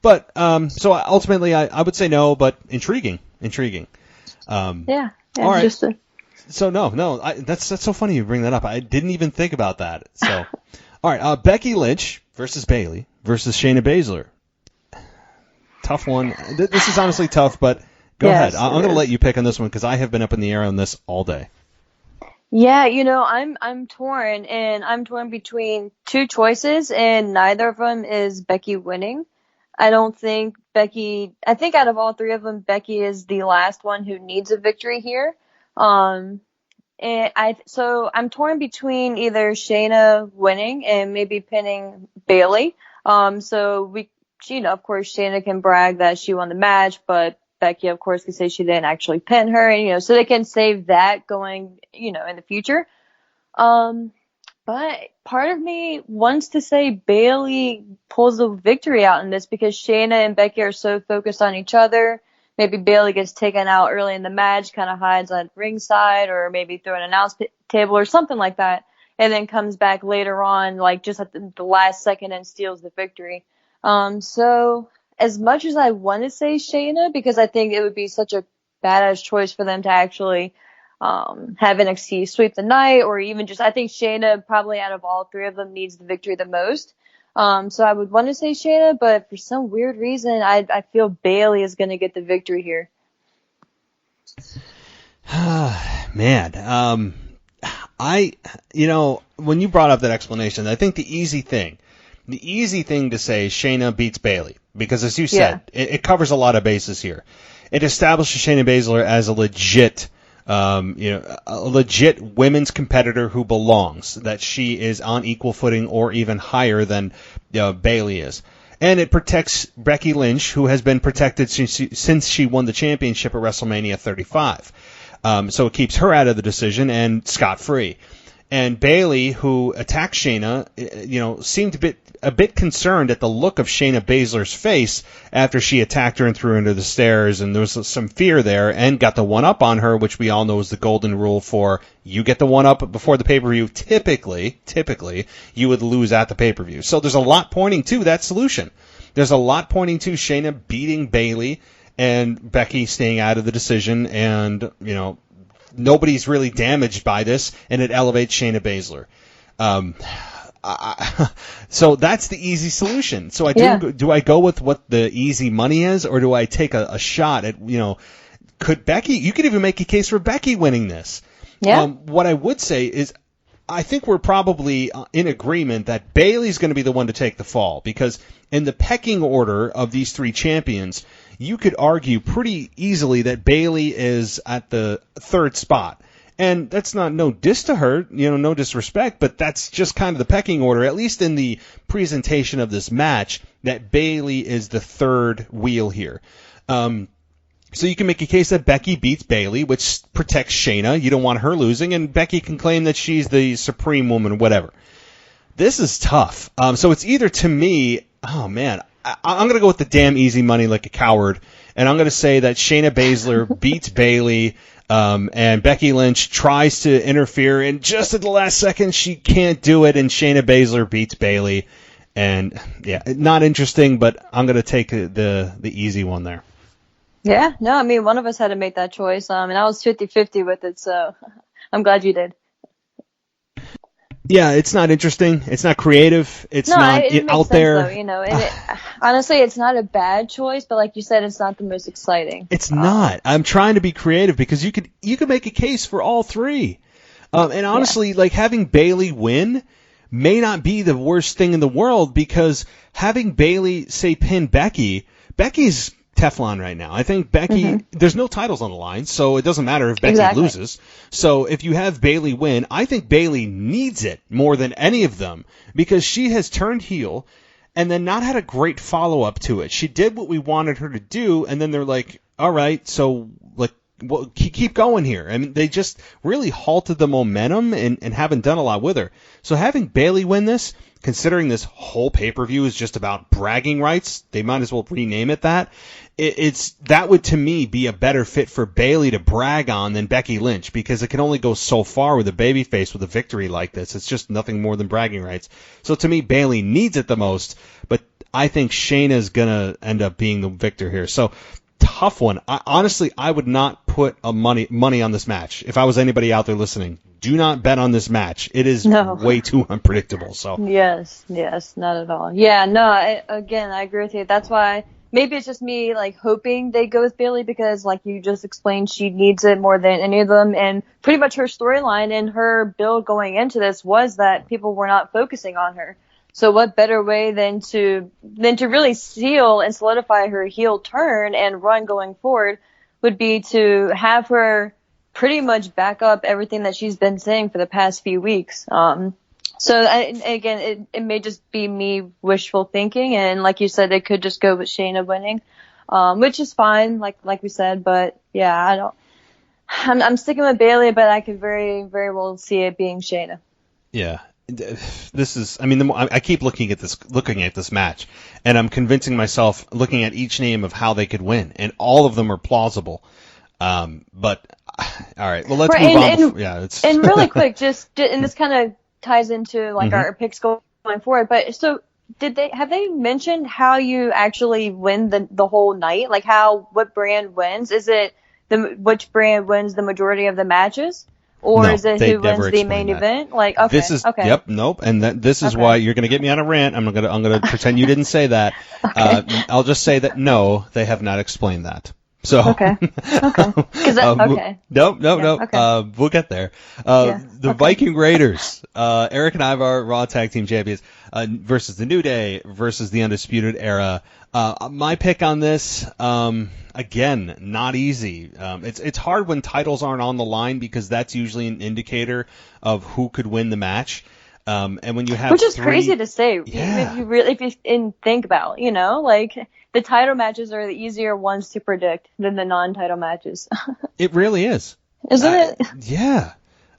But so ultimately, I would say no, but intriguing. Yeah. All right. Just So no, that's so funny you bring that up. I didn't even think about that. So, all right, Becky Lynch versus Bayley versus Shayna Baszler. Tough one. This is honestly tough, but go ahead. I'm going to let you pick on this one because I have been up in the air on this all day. Yeah, I'm torn, and I'm torn between two choices, and neither of them is Becky winning. I think out of all three of them, Becky is the last one who needs a victory here. So I'm torn between either Shayna winning and maybe pinning Bayley. Of course, Shayna can brag that she won the match, but Becky, of course, can say she didn't actually pin her, and, so they can save that going, in the future. But part of me wants to say Bayley pulls the victory out in this because Shayna and Becky are so focused on each other. Maybe Bayley gets taken out early in the match, kind of hides on ringside, or maybe through an announce table or something like that, and then comes back later on, like just at the last second and steals the victory. So as much as I want to say Shayna, because I think it would be such a badass choice for them to actually have NXT sweep the night, or even I think Shayna probably out of all three of them needs the victory the most. So I would want to say Shayna, but for some weird reason, I feel Bayley is going to get the victory here. Man, when you brought up that explanation, I think the easy thing to say is Shayna beats Bayley, because as you said, it covers a lot of bases here. It establishes Shayna Baszler as a legit women's competitor who belongs, that she is on equal footing or even higher than Bayley is. And it protects Becky Lynch, who has been protected since she won the championship at WrestleMania 35. So it keeps her out of the decision and scot-free. And Bayley, who attacked Shayna, seemed a bit concerned at the look of Shayna Baszler's face after she attacked her and threw her into the stairs, and there was some fear there, and got the one-up on her, which we all know is the golden rule for you get the one-up before the pay-per-view. Typically, you would lose at the pay-per-view. So there's a lot pointing to that solution. There's a lot pointing to Shayna beating Bayley and Becky staying out of the decision, and, nobody's really damaged by this, and it elevates Shayna Baszler. So that's the easy solution. So do I go with what the easy money is, or do I take a shot at, could Becky, you could even make a case for Becky winning this. Yeah. What I would say is, I think we're probably in agreement that Bayley's going to be the one to take the fall, because in the pecking order of these three champions, you could argue pretty easily that Bayley is at the third spot. And that's no diss to her, no disrespect, but that's just kind of the pecking order, at least in the presentation of this match, that Bayley is the third wheel here. So you can make a case that Becky beats Bayley, which protects Shayna. You don't want her losing, and Becky can claim that she's the supreme woman, whatever. This is tough. So it's either, to me, oh man, I'm going to go with the damn easy money like a coward, and I'm going to say that Shayna Baszler beats Bayley, and Becky Lynch tries to interfere, and just at the last second she can't do it, and Shayna Baszler beats Bayley. And yeah, not interesting, but I'm going to take the easy one there. Yeah, no, I mean, one of us had to make that choice, and I was 50-50 with it, so I'm glad you did. Yeah, it's not interesting. It's not creative. It's not out there. Though, honestly, it's not a bad choice, but like you said, it's not the most exciting. It's not. I'm trying to be creative because you could make a case for all three. And honestly, like having Bayley win may not be the worst thing in the world, because having Bayley, say, pin Becky's Teflon right now. I think Becky, there's no titles on the line, so it doesn't matter if Becky loses. So if you have Bayley win, I think Bayley needs it more than any of them, because she has turned heel and then not had a great follow-up to it. She did what we wanted her to do, and then they're like, all right, so like well, keep going here. I mean, they just really halted the momentum and haven't done a lot with her. So having Bayley win this, considering this whole pay-per-view is just about bragging rights, they might as well rename it that. That would, to me, be a better fit for Bayley to brag on than Becky Lynch, because it can only go so far with a babyface with a victory like this. It's just nothing more than bragging rights. So to me, Bayley needs it the most, but I think Shayna's gonna end up being the victor here. So tough one. Honestly, I would not put money on this match. If I was anybody out there listening, do not bet on this match. It is way too unpredictable. So yes, not at all. Yeah, no. I agree with you. That's why maybe it's just me like hoping they go with Bayley, because like you just explained, she needs it more than any of them, and pretty much her storyline and her build going into this was that people were not focusing on her. So what better way than to really seal and solidify her heel turn and run going forward would be to have her pretty much back up everything that she's been saying for the past few weeks. Again, it may just be me wishful thinking, and like you said, they could just go with Shayna winning, which is fine, like we said. But yeah, I'm sticking with Bayley, but I could very, very well see it being Shayna. Yeah. This is, I mean, I keep looking at this match, and I'm convincing myself, looking at each name of how they could win, and all of them are plausible. But all right, well, let's move on. And really quick, and this kind of ties into like our picks going forward. But so, have they mentioned how you actually win the whole night? Like what brand wins? Is it which brand wins the majority of the matches? Or is it who wins the main event? Like, okay, this is, okay. Yep, nope. And this is why you're going to get me on a rant. I'm going to pretend you didn't say that. Okay. I'll just say that no, they have not explained that. So okay. Okay. Nope. Okay. We'll get there. The Viking Raiders, Eric and Ivar, Raw Tag Team Champions, versus the New Day versus the Undisputed Era. My pick on this, again, not easy. It's hard when titles aren't on the line, because that's usually an indicator of who could win the match. And when you have which is crazy to say, yeah. if you think about, like the title matches are the easier ones to predict than the non-title matches. It really is, isn't it? Yeah.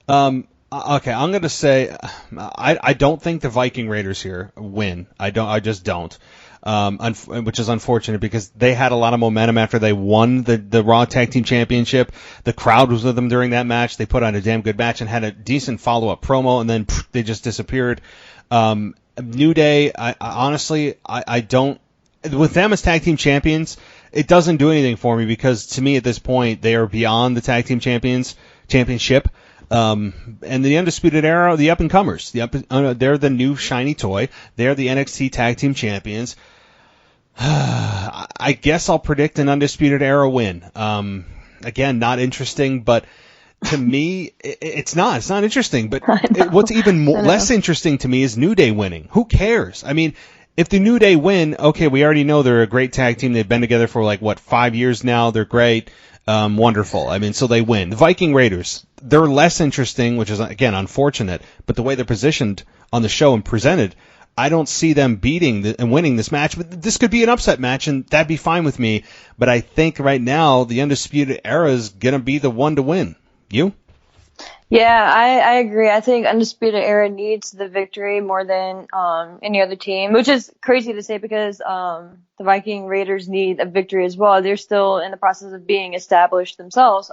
Okay, I'm gonna say I don't think the Viking Raiders here win. I just don't. Which is unfortunate, because they had a lot of momentum after they won the Raw Tag Team Championship. The crowd was with them during that match. They put on a damn good match and had a decent follow-up promo, and then they just disappeared. New Day, I honestly don't. With them as tag team champions, it doesn't do anything for me, because to me at this point they are beyond the tag team championship. And the Undisputed Era, the up-and-comers. They're the new shiny toy. They're the NXT Tag Team Champions. I guess I'll predict an Undisputed Era win. Again, not interesting, but to me, it's not interesting. But what's even less interesting to me is New Day winning. Who cares? I mean, if the New Day win, okay, we already know they're a great tag team. They've been together for 5 years now. They're great. Wonderful. I mean, so they win. The Viking Raiders, they're less interesting, which is, again, unfortunate, but the way they're positioned on the show and presented, I don't see them beating and winning this match. But this could be an upset match, and that'd be fine with me. But I think right now the Undisputed Era is going to be the one to win. You? Yeah, I agree. I think Undisputed Era needs the victory more than any other team, which is crazy to say, because the Viking Raiders need a victory as well. They're still in the process of being established themselves.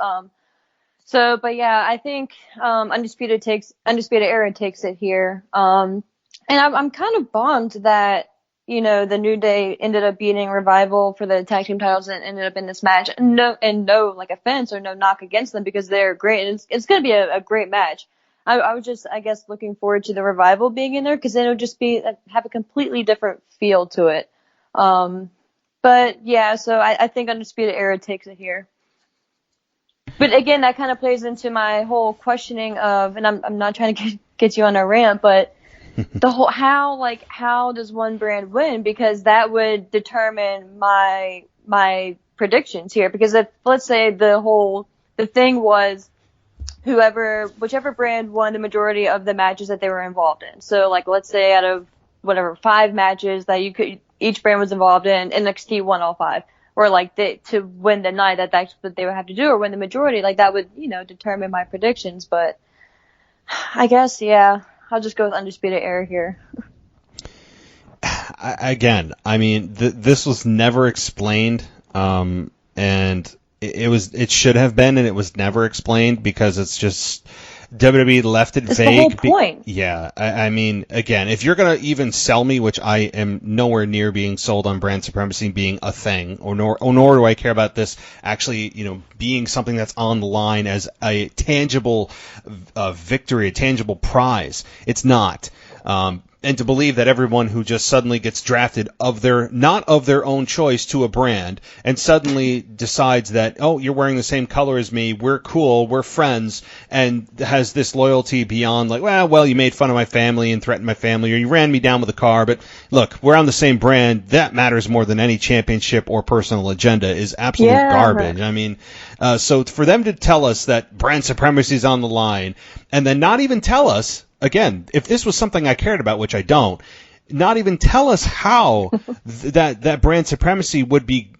But yeah, I think Undisputed Era takes it here. And I'm kind of bummed that the New Day ended up beating Revival for the tag team titles and ended up in this match. No offense or no knock against them, because they're great. It's going to be a great match. I was just, I guess, looking forward to the Revival being in there, because then it would just have a completely different feel to it. But yeah, so I think Undisputed Era takes it here. But again, that kind of plays into my whole questioning of, and I'm not trying to get you on a rant, but the whole how does one brand win? Because that would determine my predictions here. Because if, let's say, the thing was whichever brand won the majority of the matches that they were involved in. So let's say out of 5 matches that each brand was involved in, NXT won all 5. or like to win the night, that's what they would have to do, or win the majority. Like that would, determine my predictions. But I guess, yeah, I'll just go with Undisputed Era here. This was never explained, and it should have been, and it was never explained because it's just WWE left it That's vague. The whole point. Again, if you're gonna even sell me, which I am nowhere near being sold on brand supremacy being a thing, nor do I care about this actually, being something that's on the line as a tangible victory, a tangible prize. It's not. And to believe that everyone who just suddenly gets drafted not of their own choice to a brand and suddenly decides that, oh, you're wearing the same color as me, we're cool, we're friends, and has this loyalty beyond like, well, you made fun of my family and threatened my family, or you ran me down with a car, but look, we're on the same brand. That matters more than any championship or personal agenda is absolute garbage. So for them to tell us that brand supremacy is on the line and then not even tell us, again, if this was something I cared about, which I don't, not even tell us how that brand supremacy would be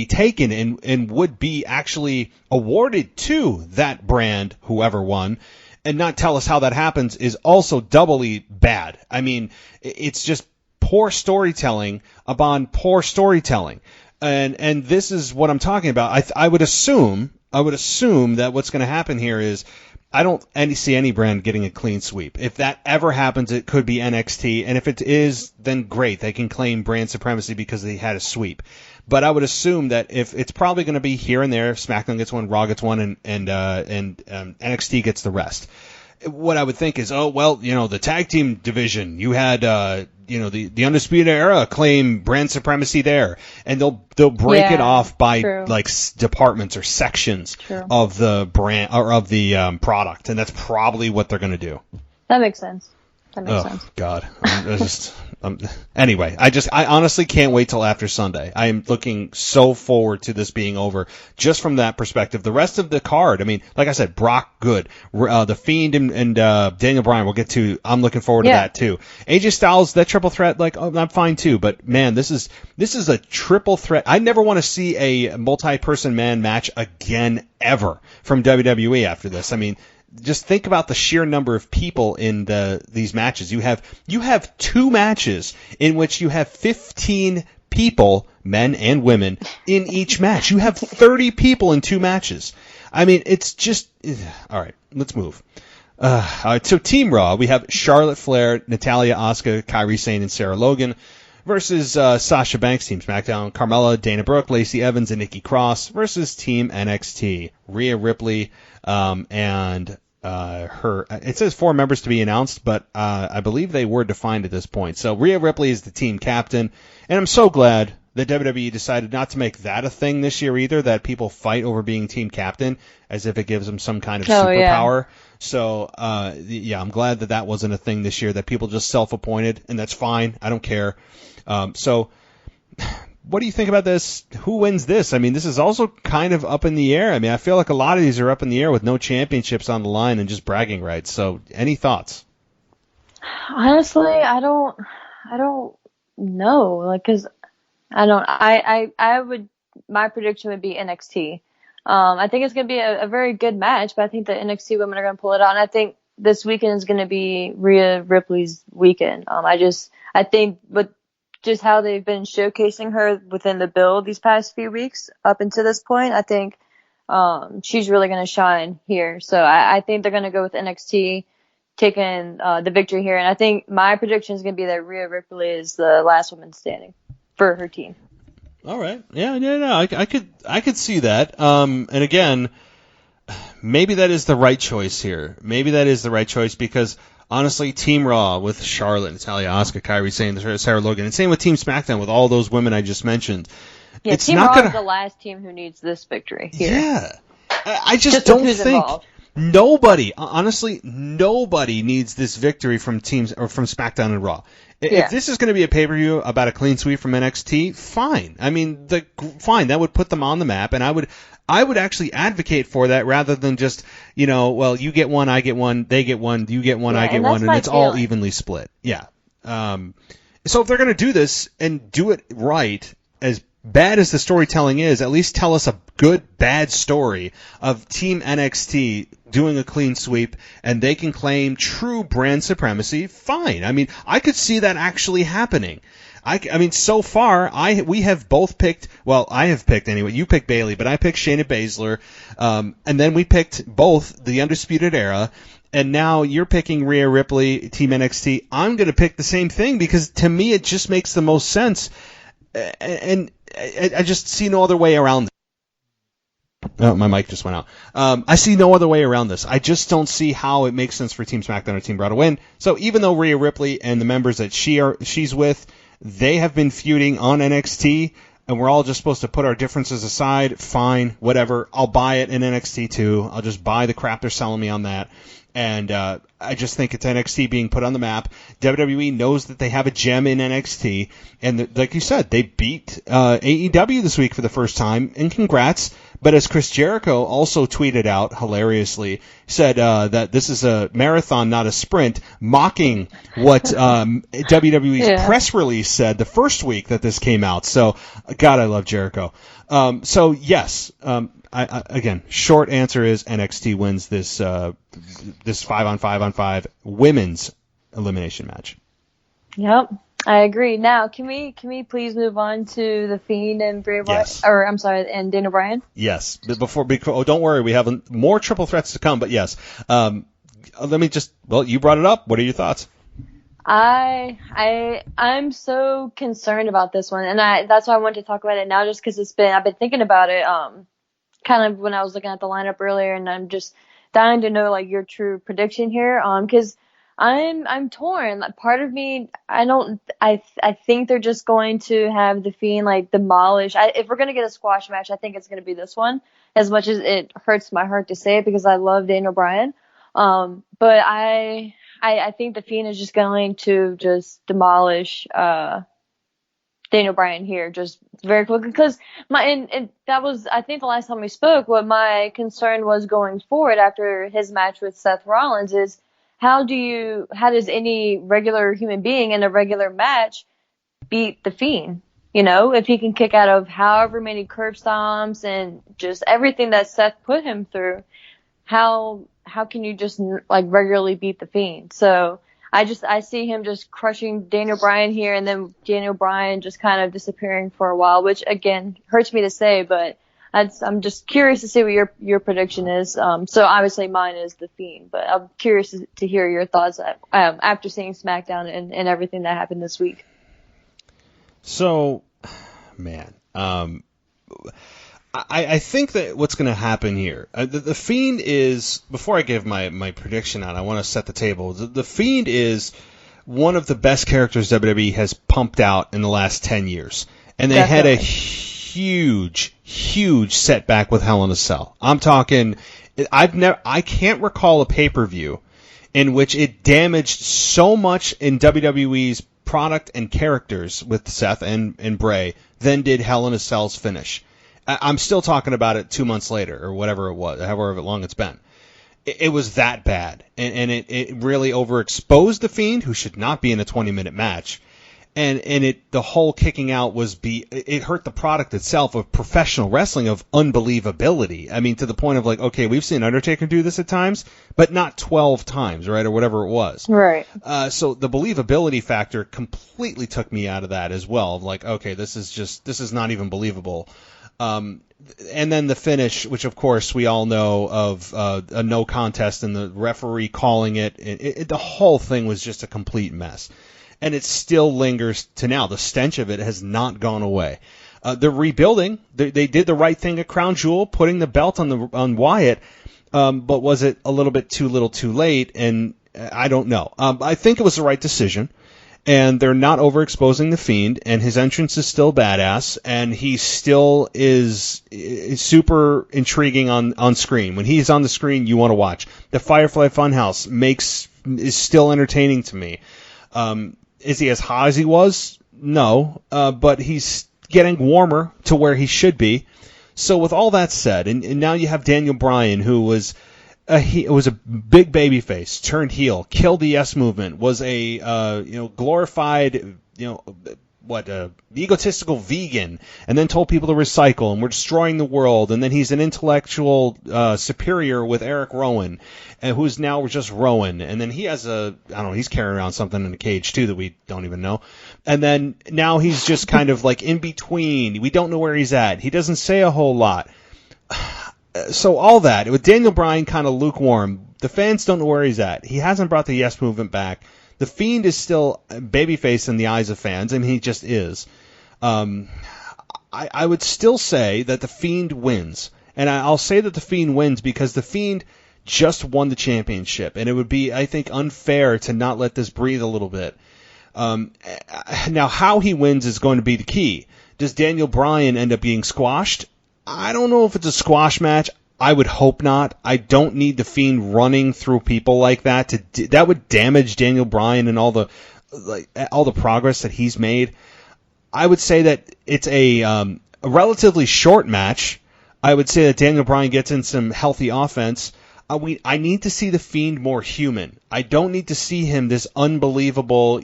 taken and would be actually awarded to that brand, whoever won, and not tell us how that happens is also doubly bad. I mean, it's just poor storytelling upon poor storytelling. And this is what I'm talking about. I would assume that what's going to happen here is I don't see any brand getting a clean sweep. If that ever happens, it could be NXT, and if it is, then great. They can claim brand supremacy because they had a sweep. But I would assume that if it's probably going to be here and there, SmackDown gets one, Raw gets one, and NXT gets the rest. What I would think is, the tag team division, you had, the Undisputed Era claim brand supremacy there, and they'll break it off by departments or sections of the brand or of the product, and that's probably what they're going to do. That makes sense. God. Anyway, I honestly can't wait till after Sunday. I am looking so forward to this being over just from that perspective. The rest of the card, I mean, like I said, Brock, good. The Fiend and Daniel Bryan, we'll get to. I'm looking forward to that too. AJ Styles, that triple threat, I'm fine too. But man, this is a triple threat. I never want to see a multi-person man match again ever from WWE after this. I mean, just think about the sheer number of people in these matches. You have two matches in which you have 15 people, men and women, in each match. You have 30 people in two matches. I mean, it's just all right. Let's move. All right, so Team Raw, we have Charlotte Flair, Natalya, Asuka, Kairi Sane, and Sarah Logan versus Sasha Banks, Team SmackDown, Carmella, Dana Brooke, Lacey Evans, and Nikki Cross versus Team NXT, Rhea Ripley, and her. It says 4 members to be announced, but I believe they were defined at this point. So Rhea Ripley is the team captain, and I'm so glad that WWE decided not to make that a thing this year either, that people fight over being team captain as if it gives them some kind of superpower. Yeah. So, I'm glad that wasn't a thing this year, that people just self-appointed, and that's fine. I don't care. So what do you think about this? Who wins this? I mean, this is also kind of up in the air. I mean, I feel like a lot of these are up in the air with no championships on the line and just bragging rights. So any thoughts? Honestly, I don't know. Like, cause I would, my prediction would be NXT. I think it's going to be a very good match, but I think the NXT women are going to pull it out. And I think this weekend is going to be Rhea Ripley's weekend. I think with just how they've been showcasing her within the build these past few weeks up until this point, I think she's really going to shine here. So I think they're going to go with NXT taking the victory here. And I think my prediction is going to be that Rhea Ripley is the last woman standing for her team. All right. Yeah, no, I could see that. And again, maybe that is the right choice here. Maybe that is the right choice because honestly, Team Raw with Charlotte, Natalya, Asuka, Kairi Sane, Sarah Logan, and same with Team SmackDown with all those women I just mentioned. Yeah, it's Team not Raw is the last team who needs this victory here. Yeah. I just don't think nobody needs this victory from teams or from SmackDown and Raw. If this is going to be a pay-per-view about a clean sweep from NXT, fine. I mean, fine. That would put them on the map, and I would actually advocate for that rather than just, you get one, I get one, they get one, you get one, I get one, and it's all evenly split. Yeah. So if they're going to do this and do it right, as bad as the storytelling is, at least tell us a good, bad story of Team NXT doing a clean sweep, and they can claim true brand supremacy. Fine. I mean, I could see that actually happening. I mean, so far, we have both picked, well, I have picked anyway, you picked Bayley, but I picked Shayna Baszler, and then we picked both the Undisputed Era, and now you're picking Rhea Ripley, Team NXT. I'm going to pick the same thing, because to me it just makes the most sense, and I just see no other way around this. Oh, my mic just went out. I see no other way around this. I just don't see how it makes sense for Team SmackDown or Team Raw to win. So even though Rhea Ripley and the members that she's with, they have been feuding on NXT, and we're all just supposed to put our differences aside. Fine, whatever. I'll buy it in NXT too. I'll just buy the crap they're selling me on that. And I just think it's NXT being put on the map. WWE knows that they have a gem in NXT. And like you said, they beat AEW this week for the first time. And congrats. But as Chris Jericho also tweeted out hilariously, said that this is a marathon, not a sprint, mocking what WWE's press release said the first week that this came out. So, God, I love Jericho. So, yes, again, short answer is NXT wins this 5-on-5-on-5 women's elimination match. Yep, I agree. Now, can we please move on to the Fiend and Bray Wyatt, and Daniel Bryan? Yes. Before, don't worry, we have more triple threats to come. But yes, let me just. Well, you brought it up. What are your thoughts? I'm so concerned about this one, and that's why I wanted to talk about it now, just because I've been thinking about it. Kind of when I was looking at the lineup earlier, and I'm just dying to know like your true prediction here. Because I'm torn. Like, part of me, I think they're just going to have the Fiend like demolish. If we're gonna get a squash match, I think it's gonna be this one. As much as it hurts my heart to say it, because I love Daniel Bryan. But I think the Fiend is just going to just demolish Daniel Bryan here just very quickly, because that was, I think, the last time we spoke. What my concern was going forward after his match with Seth Rollins is how does any regular human being in a regular match beat the Fiend? You know, if he can kick out of however many curb stomps and just everything that Seth put him through, how can you just like regularly beat the Fiend? So I see him just crushing Daniel Bryan here, and then Daniel Bryan just kind of disappearing for a while, which again hurts me to say, but I'm just curious to see what your prediction is. So obviously mine is the Fiend, but I'm curious to hear your thoughts after seeing SmackDown and everything that happened this week. So, man, I think that what's going to happen here, the Fiend is, before I give my prediction on, I want to set the table. The Fiend is one of the best characters WWE has pumped out in the last 10 years. And they Definitely. Had a huge setback with Hell in a Cell. I'm talking, I can't recall a pay-per-view in which it damaged so much in WWE's product and characters with Seth and Bray than did Hell in a Cell's finish. I'm still talking about it 2 months later, or whatever it was, however long it's been. It was that bad, and it really overexposed the Fiend, who should not be in a 20-minute match. And the whole kicking out it hurt the product itself of professional wrestling, of unbelievability. I mean, to the point of like, okay, we've seen Undertaker do this at times, but not 12 times, right, or whatever it was. Right. So the believability factor completely took me out of that as well. Of like, okay, this is not even believable. And then the finish, which of course we all know of, a no contest and the referee calling it. The whole thing was just a complete mess. And it still lingers to now. The stench of it has not gone away. They're rebuilding. They did the right thing at Crown Jewel, putting the belt on Wyatt. But was it a little bit too little too late? And I don't know. I think it was the right decision. And they're not overexposing the Fiend, and his entrance is still badass, and he still is super intriguing on screen. When he's on the screen, you want to watch. The Firefly Funhouse is still entertaining to me. Is he as hot as he was? No, but he's getting warmer to where he should be. So with all that said, and now you have Daniel Bryan, who was a big baby face, turned heel, killed the Yes Movement, was a glorified egotistical vegan, and then told people to recycle, and we're destroying the world, and then he's an intellectual superior with Eric Rowan, and who's now just Rowan, and then he has he's carrying around something in a cage too that we don't even know, and then now he's just kind of like in between. We don't know where he's at. He doesn't say a whole lot. So all that, with Daniel Bryan kind of lukewarm, the fans don't know where he's at. He hasn't brought the Yes Movement back. The Fiend is still babyface in the eyes of fans. I mean, he just is. I would still say that the Fiend wins. And I'll say that the Fiend wins because the Fiend just won the championship. And it would be, I think, unfair to not let this breathe a little bit. Now, how he wins is going to be the key. Does Daniel Bryan end up being squashed? I don't know if it's a squash match. I would hope not. I don't need the Fiend running through people like that. That would damage Daniel Bryan and all the progress that he's made. I would say that it's a relatively short match. I would say that Daniel Bryan gets in some healthy offense. I need to see the Fiend more human. I don't need to see him this unbelievable,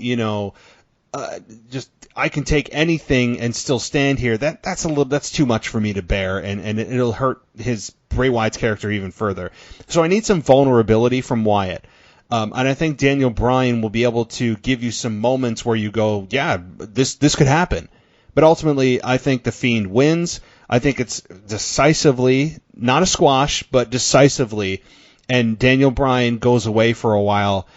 just I can take anything and still stand here. That's too much for me to bear, and it'll hurt his Bray Wyatt's character even further. So I need some vulnerability from Wyatt. And I think Daniel Bryan will be able to give you some moments where you go, yeah, this could happen. But ultimately, I think the Fiend wins. I think it's decisively, not a squash, but decisively, and Daniel Bryan goes away for a while,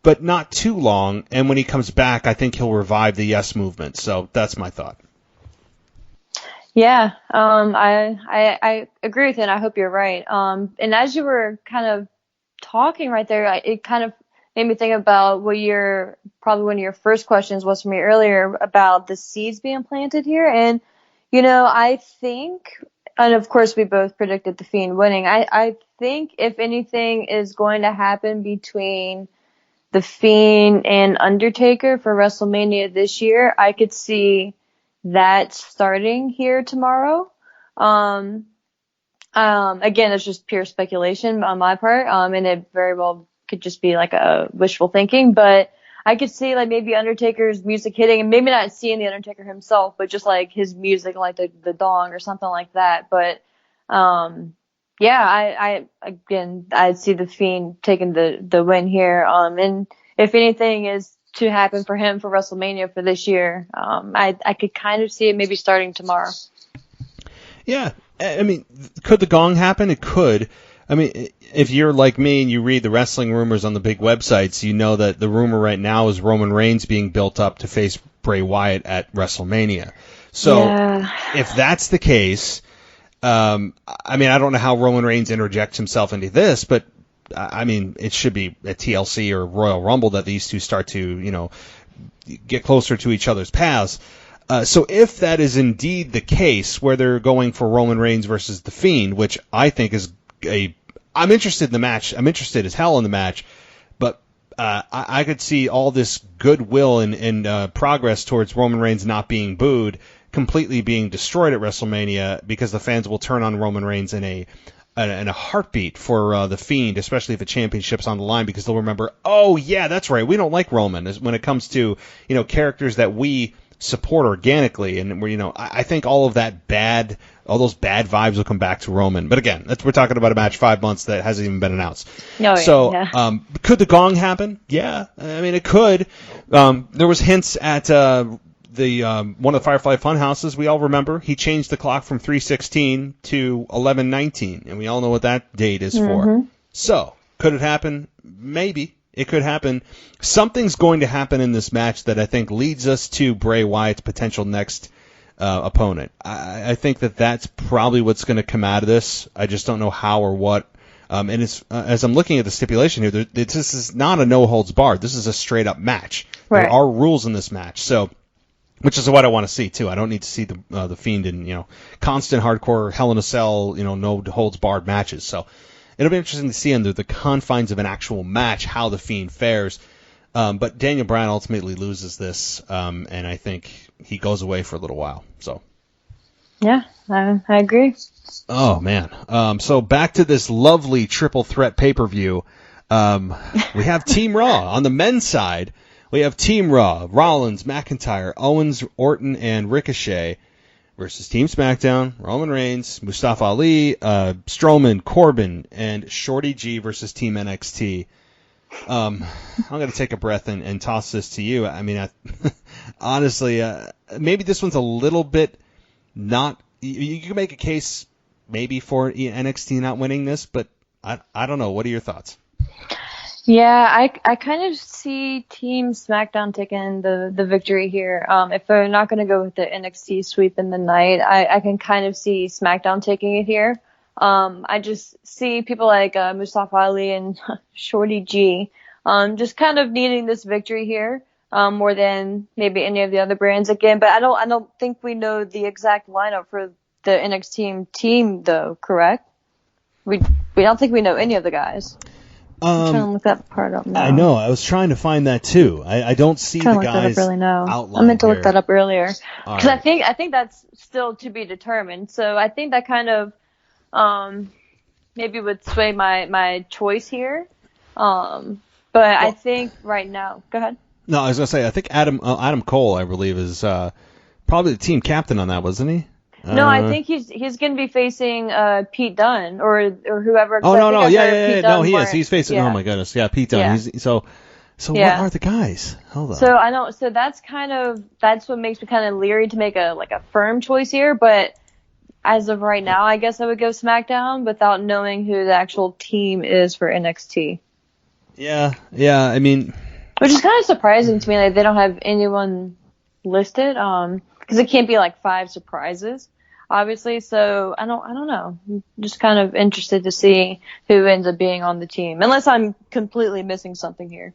but not too long, and when he comes back, I think he'll revive the Yes Movement. So that's my thought. Yeah, I agree with it, and I hope you're right. And as you were kind of talking right there, it kind of made me think about probably one of your first questions was from me earlier about the seeds being planted here. And, I think, and of course we both predicted the Fiend winning, I think if anything is going to happen between the Fiend and Undertaker for WrestleMania this year, I could see that starting here tomorrow. Again, it's just pure speculation on my part, and it very well could just be like a wishful thinking, but I could see like maybe Undertaker's music hitting, and maybe not seeing the Undertaker himself, but just like his music, like the dong or something like that. But yeah, I'd see the Fiend taking the win here. And if anything is to happen for him for WrestleMania for this year, I could kind of see it maybe starting tomorrow. Yeah, I mean, could the gong happen? It could. I mean, if you're like me and you read the wrestling rumors on the big websites, you know that the rumor right now is Roman Reigns being built up to face Bray Wyatt at WrestleMania. So if that's the case, I mean, I don't know how Roman Reigns interjects himself into this, but I mean, it should be at TLC or Royal Rumble that these two start to, get closer to each other's paths. So if that is indeed the case, where they're going for Roman Reigns versus The Fiend, which I think is I'm interested in the match. I'm interested as hell in the match, but I could see all this goodwill and progress towards Roman Reigns not being booed completely being destroyed at WrestleMania because the fans will turn on Roman Reigns in a heartbeat for The Fiend, especially if the championship's on the line, because they'll remember, oh yeah, that's right, we don't like Roman when it comes to characters that we support organically, and I think all those bad vibes will come back to Roman. But again, we're talking about a match 5 months that hasn't even been announced. Could the gong happen? Yeah, I mean it could. There was hints at the one of the Firefly Funhouses. We all remember he changed the clock from 3:16 to 11:19, and we all know what that date is for. So could it happen? Maybe. It could happen. Something's going to happen in this match that I think leads us to Bray Wyatt's potential next opponent. I think that's probably what's going to come out of this. I just don't know how or what. And it's, as I'm looking at the stipulation here, this is not a no-holds-barred. This is a straight-up match. Right. There are rules in this match, which is what I want to see, too. I don't need to see the Fiend in constant hardcore Hell in a Cell, no-holds-barred matches. So it'll be interesting to see under the confines of an actual match how the Fiend fares. But Daniel Bryan ultimately loses this, and I think he goes away for a little while. So, yeah, I agree. Oh, man. So back to this lovely triple threat pay-per-view. We have Team Raw. On the men's side, We have Team Raw, Rollins, McIntyre, Owens, Orton, and Ricochet versus Team SmackDown, Roman Reigns, Mustafa Ali, Strowman, Corbin, and Shorty G versus Team NXT. I'm going to take a breath and toss this to you. I mean, honestly, maybe this one's a little bit not... You can make a case maybe for NXT not winning this, but I don't know. What are your thoughts? Yeah, I kind of see Team SmackDown taking the victory here. If they're not going to go with the NXT sweep in the night, I can kind of see SmackDown taking it here. I just see people like Mustafa Ali and Shorty G just kind of needing this victory here more than maybe any of the other brands again. But I don't think we know the exact lineup for the NXT team though, correct? We don't think we know any of the guys. I'm trying to look that part up now. I know. I was trying to find that too. I don't see the guys outlined. I meant to look that up earlier because right. I think that's still to be determined. So I think that kind of maybe would sway my choice here. But I think right now, go ahead. No, I was gonna say I think Adam Cole, I believe, is probably the team captain on that, wasn't he? No, I think he's going to be facing Pete Dunne or whoever. Oh no, yeah. No, he is. Wearing, he's facing. yeah. Oh my goodness, yeah, Pete Dunne. Yeah. So Yeah. what are the guys? Hold on. So I know. So that's what makes me kind of leery to make a firm choice here. But as of right now, I guess I would go SmackDown without knowing who the actual team is for NXT. Yeah. I mean, which is kind of surprising to me that they don't have anyone listed. Because it can't be like 5 surprises, obviously. So I don't know. I'm just kind of interested to see who ends up being on the team, unless I'm completely missing something here.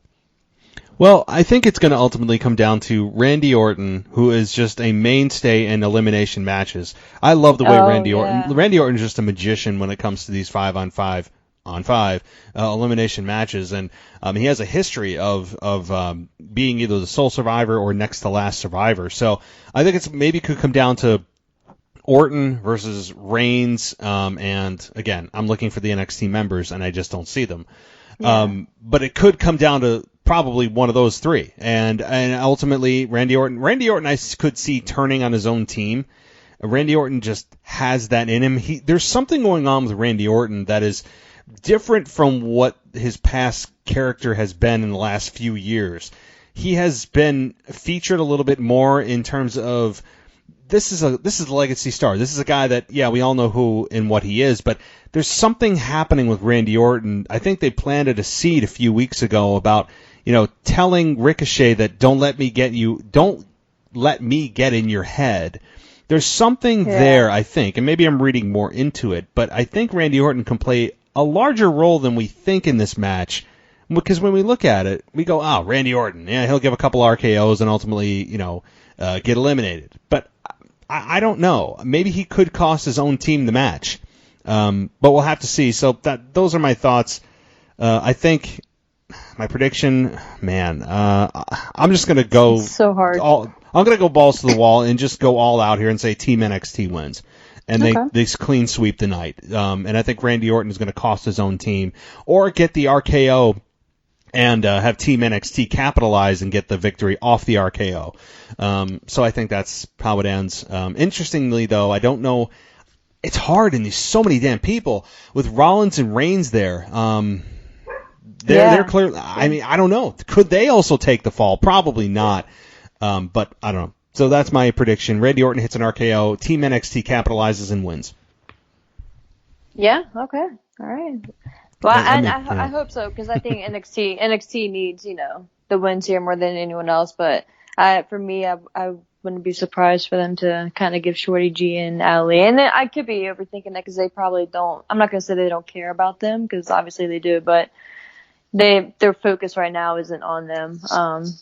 well, I think it's going to ultimately come down to Randy Orton, who is just a mainstay in elimination matches. I love the way Randy Orton is just a magician when it comes to these 5-on-5 elimination matches, and he has a history of being either the sole survivor or next to last survivor. So I think it's maybe could come down to Orton versus Reigns, and again, I'm looking for the NXT members, and I just don't see them. Yeah. But it could come down to probably one of those three, and ultimately Randy Orton I could see turning on his own team. Randy Orton just has that in him. There's something going on with Randy Orton that is different from what his past character has been in the last few years. He has been featured a little bit more in terms of this is a legacy star. This is a guy that, yeah, we all know who and what he is, but there's something happening with Randy Orton. I think they planted a seed a few weeks ago about, telling Ricochet that don't let me get in your head. There's something there, I think, and maybe I'm reading more into it, but I think Randy Orton can play a larger role than we think in this match, because when we look at it, we go, Randy Orton, yeah, he'll give a couple RKOs and ultimately, get eliminated. But I don't know. Maybe he could cost his own team the match. But we'll have to see. So those are my thoughts. I think my prediction, man, I'm just going to go it's so hard. I'm going to go balls to the wall and just go all out here and say Team NXT wins. And they clean sweep the night. And I think Randy Orton is going to cost his own team or get the RKO and have Team NXT capitalize and get the victory off the RKO. So I think that's how it ends. Interestingly, though, I don't know. It's hard, and there's so many damn people with Rollins and Reigns there. They're clear. I mean, I don't know. Could they also take the fall? Probably not. But I don't know. So that's my prediction. Randy Orton hits an RKO. Team NXT capitalizes and wins. Yeah. Okay. All right. Well, I hope so, because I think NXT needs the wins here more than anyone else. But for me, I wouldn't be surprised for them to kind of give Shorty G and Ali. And then I could be overthinking that because they probably don't. I'm not going to say they don't care about them, because obviously they do, but their focus right now isn't on them.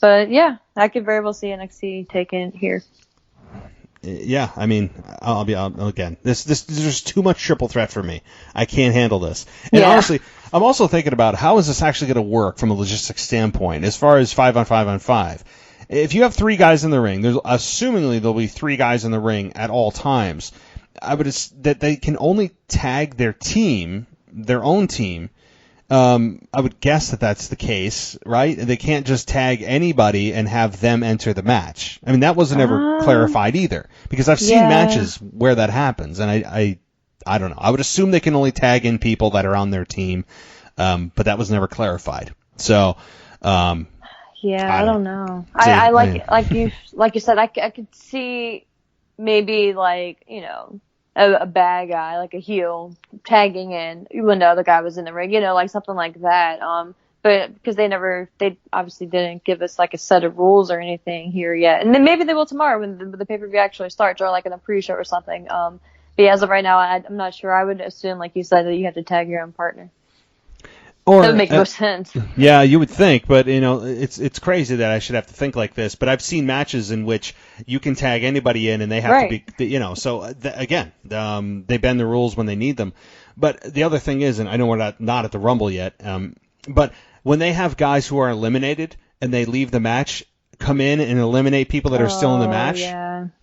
But yeah, I could very well see NXT taking it here. Yeah, I mean, again, there's too much triple threat for me. I can't handle this. And honestly, I'm also thinking about how is this actually going to work from a logistics standpoint as far as 5-on-5-on-5. If you have 3 guys in the ring, assumingly there'll be 3 guys in the ring at all times. That they can only tag their own team, I would guess that that's the case, right? They can't just tag anybody and have them enter the match. I mean, that wasn't ever clarified either, because I've seen matches where that happens, and I don't know. I would assume they can only tag in people that are on their team, but that was never clarified. So, I don't know. I like you said. I could see maybe like, you know, a bad guy, like a heel, tagging in even though the other guy was in the ring, you know, like something like that. But because they obviously didn't give us like a set of rules or anything here yet. And then maybe they will tomorrow when the pay-per-view actually starts, or like in a pre-show or something. But yeah, as of right now, I'm not sure. I would assume, like you said, that you have to tag your own partner. Or, that would make no sense. Yeah, you would think, but you know, it's crazy that I should have to think like this. But I've seen matches in which you can tag anybody in, and they have to be, you know. So again, they bend the rules when they need them. But the other thing is, and I know we're not at the Rumble yet, but when they have guys who are eliminated and they leave the match, come in and eliminate people that are still in the match,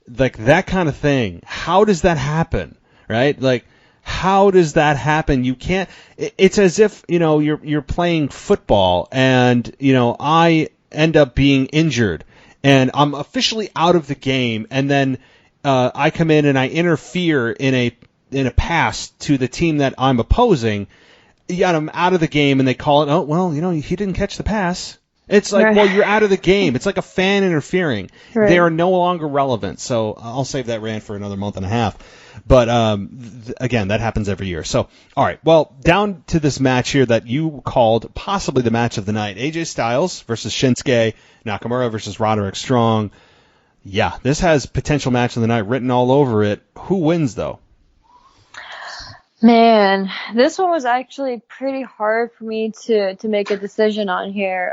like that kind of thing. How does that happen? Right? Like, how does that happen? You can't. It's as if, you know, you're playing football and, you know, I end up being injured and I'm officially out of the game, and then I come in and I interfere in a pass to the team that I'm opposing. Yet I'm out of the game, and they call it, oh well, you know, he didn't catch the pass. It's like, well, you're out of the game. It's like a fan interfering. Right. They are no longer relevant. So I'll save that rant for another month and a half. But again, that happens every year. So, all right. Well, down to this match here that you called possibly the match of the night. AJ Styles versus Shinsuke Nakamura versus Roderick Strong. Yeah, this has potential match of the night written all over it. Who wins, though? Man, this one was actually pretty hard for me to make a decision on here.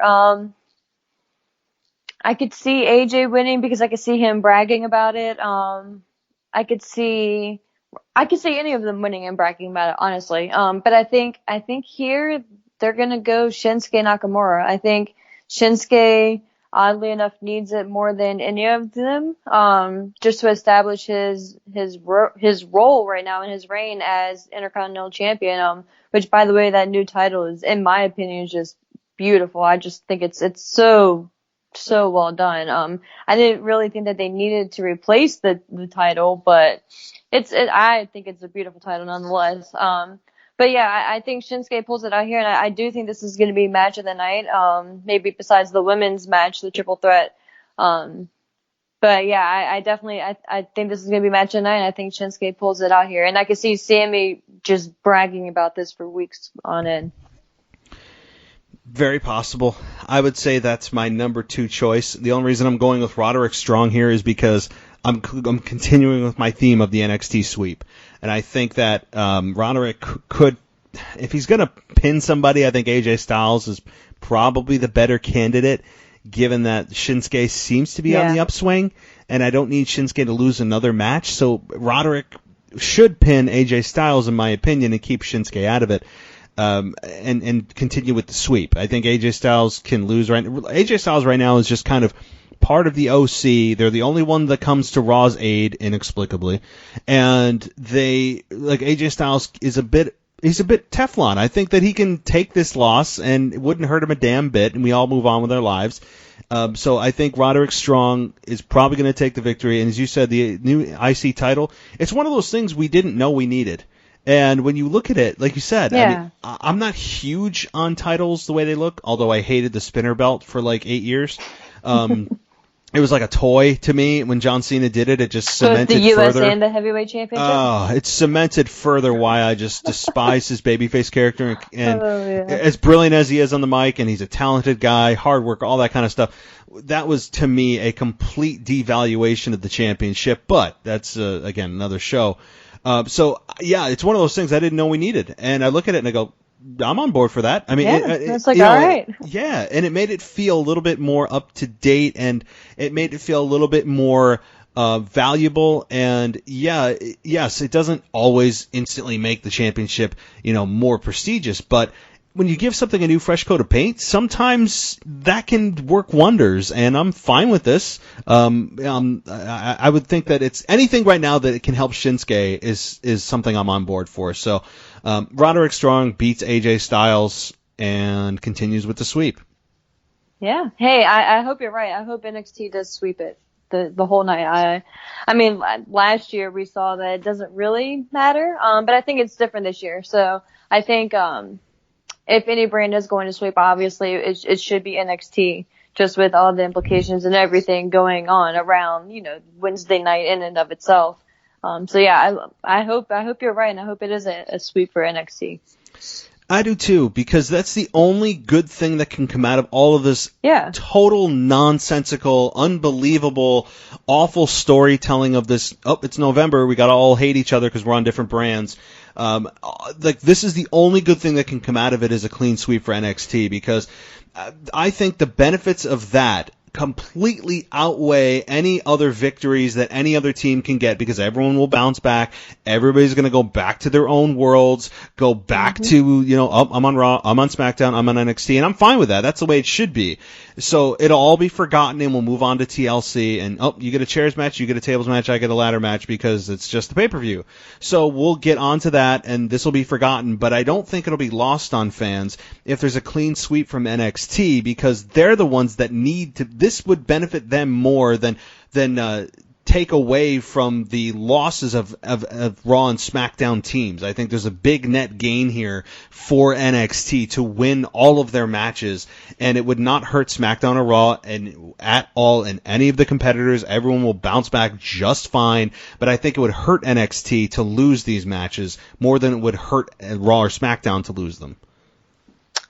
I could see AJ winning because I could see him bragging about it. I could see any of them winning and bragging about it, honestly. But I think here they're gonna go Shinsuke Nakamura. I think Shinsuke, oddly enough, needs it more than any of them, just to establish his role right now in his reign as Intercontinental Champion. Which, by the way, that new title is, in my opinion, is just beautiful. I just think it's so well done. I didn't really think that they needed to replace the title, but I think it's a beautiful title nonetheless. But yeah, I think Shinsuke pulls it out here, and I do think this is going to be match of the night. Maybe besides the women's match, the triple threat. But yeah, I definitely think this is going to be match of the night, and I think Shinsuke pulls it out here. And I can see Sammy just bragging about this for weeks on end. Very possible. I would say that's my number 2 choice. The only reason I'm going with Roderick Strong here is because I'm continuing with my theme of the NXT sweep. And I think that Roderick could, if he's going to pin somebody, I think AJ Styles is probably the better candidate, given that Shinsuke seems to be on the upswing, and I don't need Shinsuke to lose another match. So Roderick should pin AJ Styles, in my opinion, and keep Shinsuke out of it. And continue with the sweep. I think AJ Styles can lose right now. AJ Styles right now is just kind of part of the OC. They're the only one that comes to Raw's aid inexplicably. And AJ Styles is he's a bit Teflon. I think that he can take this loss and it wouldn't hurt him a damn bit, and we all move on with our lives. So I think Roderick Strong is probably going to take the victory. And as you said, the new IC title, it's one of those things we didn't know we needed. And when you look at it, like you said, I mean, I'm not huge on titles the way they look, although I hated the spinner belt for like 8 years. It was like a toy to me when John Cena did it. It just cemented the US further. And the heavyweight championship. Oh, it cemented further why I just despise his babyface character. And as brilliant as he is on the mic, and he's a talented guy, hard work, all that kind of stuff. That was to me a complete devaluation of the championship. But that's again another show. So yeah, it's one of those things I didn't know we needed, and I look at it and I go, I'm on board for that. I mean, it's like, all right. Yeah, and it made it feel a little bit more up to date, and it made it feel a little bit more valuable. And yes, it doesn't always instantly make the championship, more prestigious, but when you give something a new fresh coat of paint, sometimes that can work wonders, and I'm fine with this. I would think that it's anything right now that it can help Shinsuke is something I'm on board for. So Roderick Strong beats AJ Styles. and continues with the sweep. Yeah. Hey, I hope you're right. I hope NXT does sweep it the whole night. I mean, last year we saw that it doesn't really matter, but I think it's different this year. So I think if any brand is going to sweep, obviously it should be NXT, just with all the implications and everything going on around, Wednesday night in and of itself. So yeah, I hope you're right, and I hope it is a sweep for NXT. I do too, because that's the only good thing that can come out of all of this total nonsensical, unbelievable, awful storytelling of this. Oh, it's November. We got to all hate each other because we're on different brands. This is the only good thing that can come out of it is a clean sweep for NXT, because I think the benefits of that completely outweigh any other victories that any other team can get, because everyone will bounce back. Everybody's going to go back to their own worlds, go back to, I'm on Raw, I'm on SmackDown, I'm on NXT, and I'm fine with that. That's the way it should be. So it'll all be forgotten, and we'll move on to TLC, and you get a chairs match, you get a tables match, I get a ladder match, because it's just the pay-per-view. So we'll get onto that, and this will be forgotten, but I don't think it'll be lost on fans if there's a clean sweep from NXT, because they're the ones that need to. This would benefit them more than take away from the losses of Raw and SmackDown teams. I think there's a big net gain here for NXT to win all of their matches, and it would not hurt SmackDown or Raw at all, and any of the competitors. Everyone will bounce back just fine, but I think it would hurt NXT to lose these matches more than it would hurt Raw or SmackDown to lose them.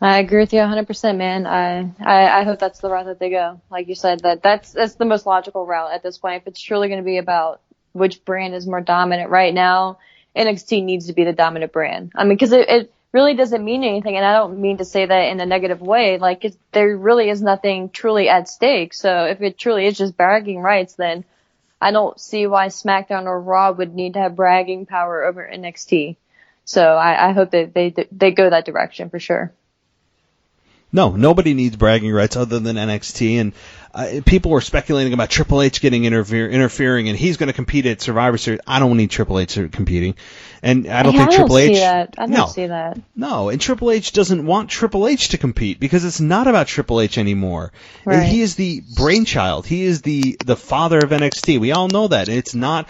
I agree with you 100%, man. I hope that's the route that they go. Like you said, that's the most logical route at this point. If it's truly going to be about which brand is more dominant right now, NXT needs to be the dominant brand. I mean, because it really doesn't mean anything, and I don't mean to say that in a negative way. Like, there really is nothing truly at stake. So if it truly is just bragging rights, then I don't see why SmackDown or Raw would need to have bragging power over NXT. So I hope that they go that direction for sure. No, nobody needs bragging rights other than NXT, and people were speculating about Triple H getting interfering, and he's going to compete at Survivor Series. I don't need Triple H competing, and I don't think Triple H. I don't see that. No, and Triple H doesn't want Triple H to compete, because it's not about Triple H anymore. Right. He is the brainchild. He is the father of NXT. We all know that. It's not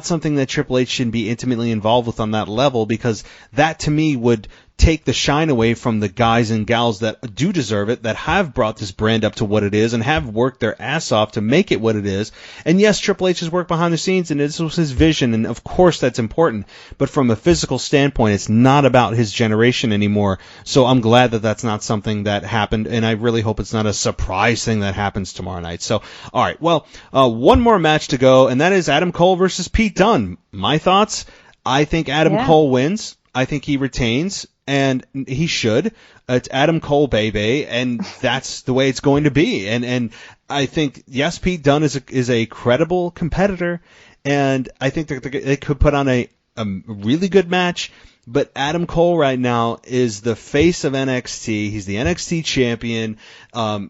something that Triple H should be intimately involved with on that level, because that to me would take the shine away from the guys and gals that do deserve it, that have brought this brand up to what it is and have worked their ass off to make it what it is. And yes, Triple H has worked behind the scenes, and this was his vision, and of course that's important. But from a physical standpoint, it's not about his generation anymore. So I'm glad that that's not something that happened, and I really hope it's not a surprise thing that happens tomorrow night. So, all right, well, one more match to go, and that is Adam Cole versus Pete Dunne. My thoughts? I think Adam Cole wins. I think he retains, and he should. It's Adam Cole, baby, and that's the way it's going to be. And I think, yes, Pete Dunne is a credible competitor, and I think that they could put on a really good match. But Adam Cole right now is the face of NXT. He's the NXT champion.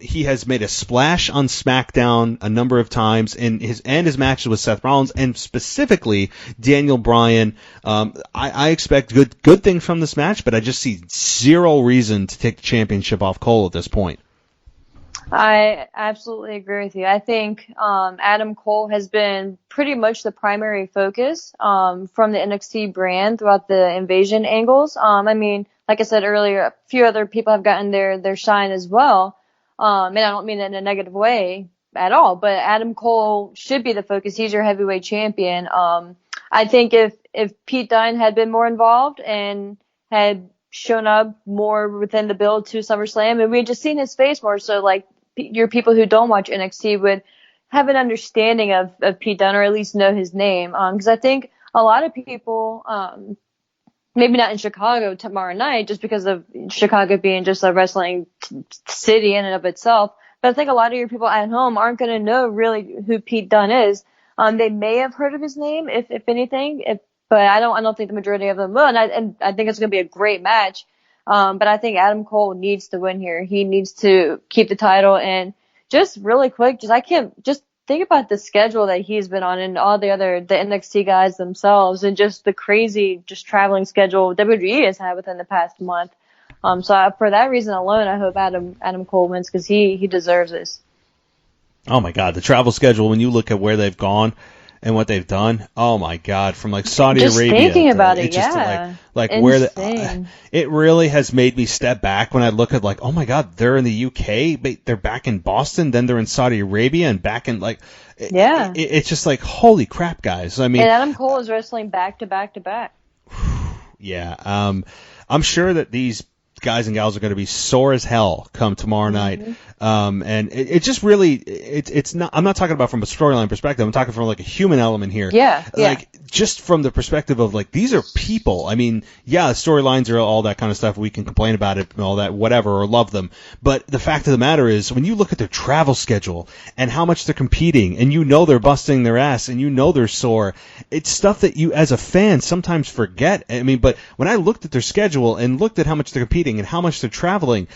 He has made a splash on SmackDown a number of times in his matches with Seth Rollins, and specifically Daniel Bryan. I expect good things from this match, but I just see zero reason to take the championship off Cole at this point. I absolutely agree with you. I think Adam Cole has been pretty much the primary focus from the NXT brand throughout the invasion angles. I mean, like I said earlier, a few other people have gotten their shine as well. And I don't mean it in a negative way at all, but Adam Cole should be the focus. He's your heavyweight champion. I think if Pete Dunne had been more involved and had shown up more within the build to SummerSlam, and we had just seen his face more, so like your people who don't watch NXT would have an understanding of Pete Dunne, or at least know his name. Because I think a lot of people, maybe not in Chicago tomorrow night, just because of Chicago being just a wrestling city in and of itself, but I think a lot of your people at home aren't going to know really who Pete Dunne is. They may have heard of his name, if anything, but I don't think the majority of them will. And I think it's going to be a great match. But I think Adam Cole needs to win here. He needs to keep the title. And just really quick, just think about the schedule that he's been on, and all the NXT guys themselves, and just the crazy, just traveling schedule WWE has had within the past month. So for that reason alone, I hope Adam Cole wins because he deserves this. Oh my God, the travel schedule, when you look at where they've gone and what they've done, oh my God, from like Saudi Just Arabia. Thinking about it, just yeah. like Insane. where it really has made me step back when I look at like, oh my God, they're in the UK, but they're back in Boston, then they're in Saudi Arabia and back in like, yeah. It's just like, holy crap, guys. I mean, and Adam Cole is wrestling back to back to back. Yeah. I'm sure that these guys and gals are going to be sore as hell come tomorrow night. And it just really, it's not, I'm not talking about from a storyline perspective. I'm talking from like a human element here. Yeah. Like just from the perspective of like, these are people. I mean, yeah, storylines are all that kind of stuff. We can complain about it and all that, whatever, or love them. But the fact of the matter is when you look at their travel schedule and how much they're competing and you know they're busting their ass and you know they're sore, it's stuff that you as a fan sometimes forget. I mean, but when I looked at their schedule and looked at how much they're competing and how much they're traveling,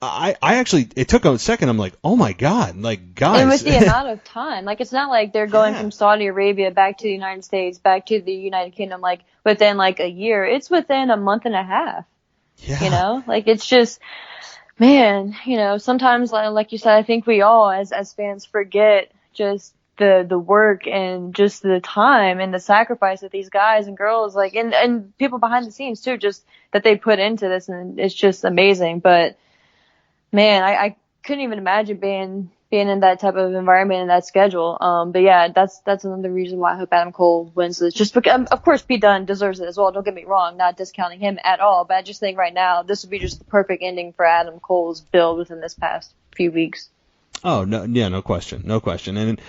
I actually, it took a second. I'm like, oh my God, like guys. And with the amount of time, like it's not like they're going from Saudi Arabia back to the United States, back to the United Kingdom, like within like a year. It's within a month and a half. Yeah. You know, like it's just, man, you know, sometimes like you said, I think we all as fans forget just the work and just the time and the sacrifice that these guys and girls like and people behind the scenes too, just that they put into this, and it's just amazing. But man, I couldn't even imagine being in that type of environment and that schedule. But yeah, that's another reason why I hope Adam Cole wins this. Just because, of course, Pete Dunne deserves it as well. Don't get me wrong, not discounting him at all. But I just think right now this would be just the perfect ending for Adam Cole's build within this past few weeks. Oh no, yeah, no question. And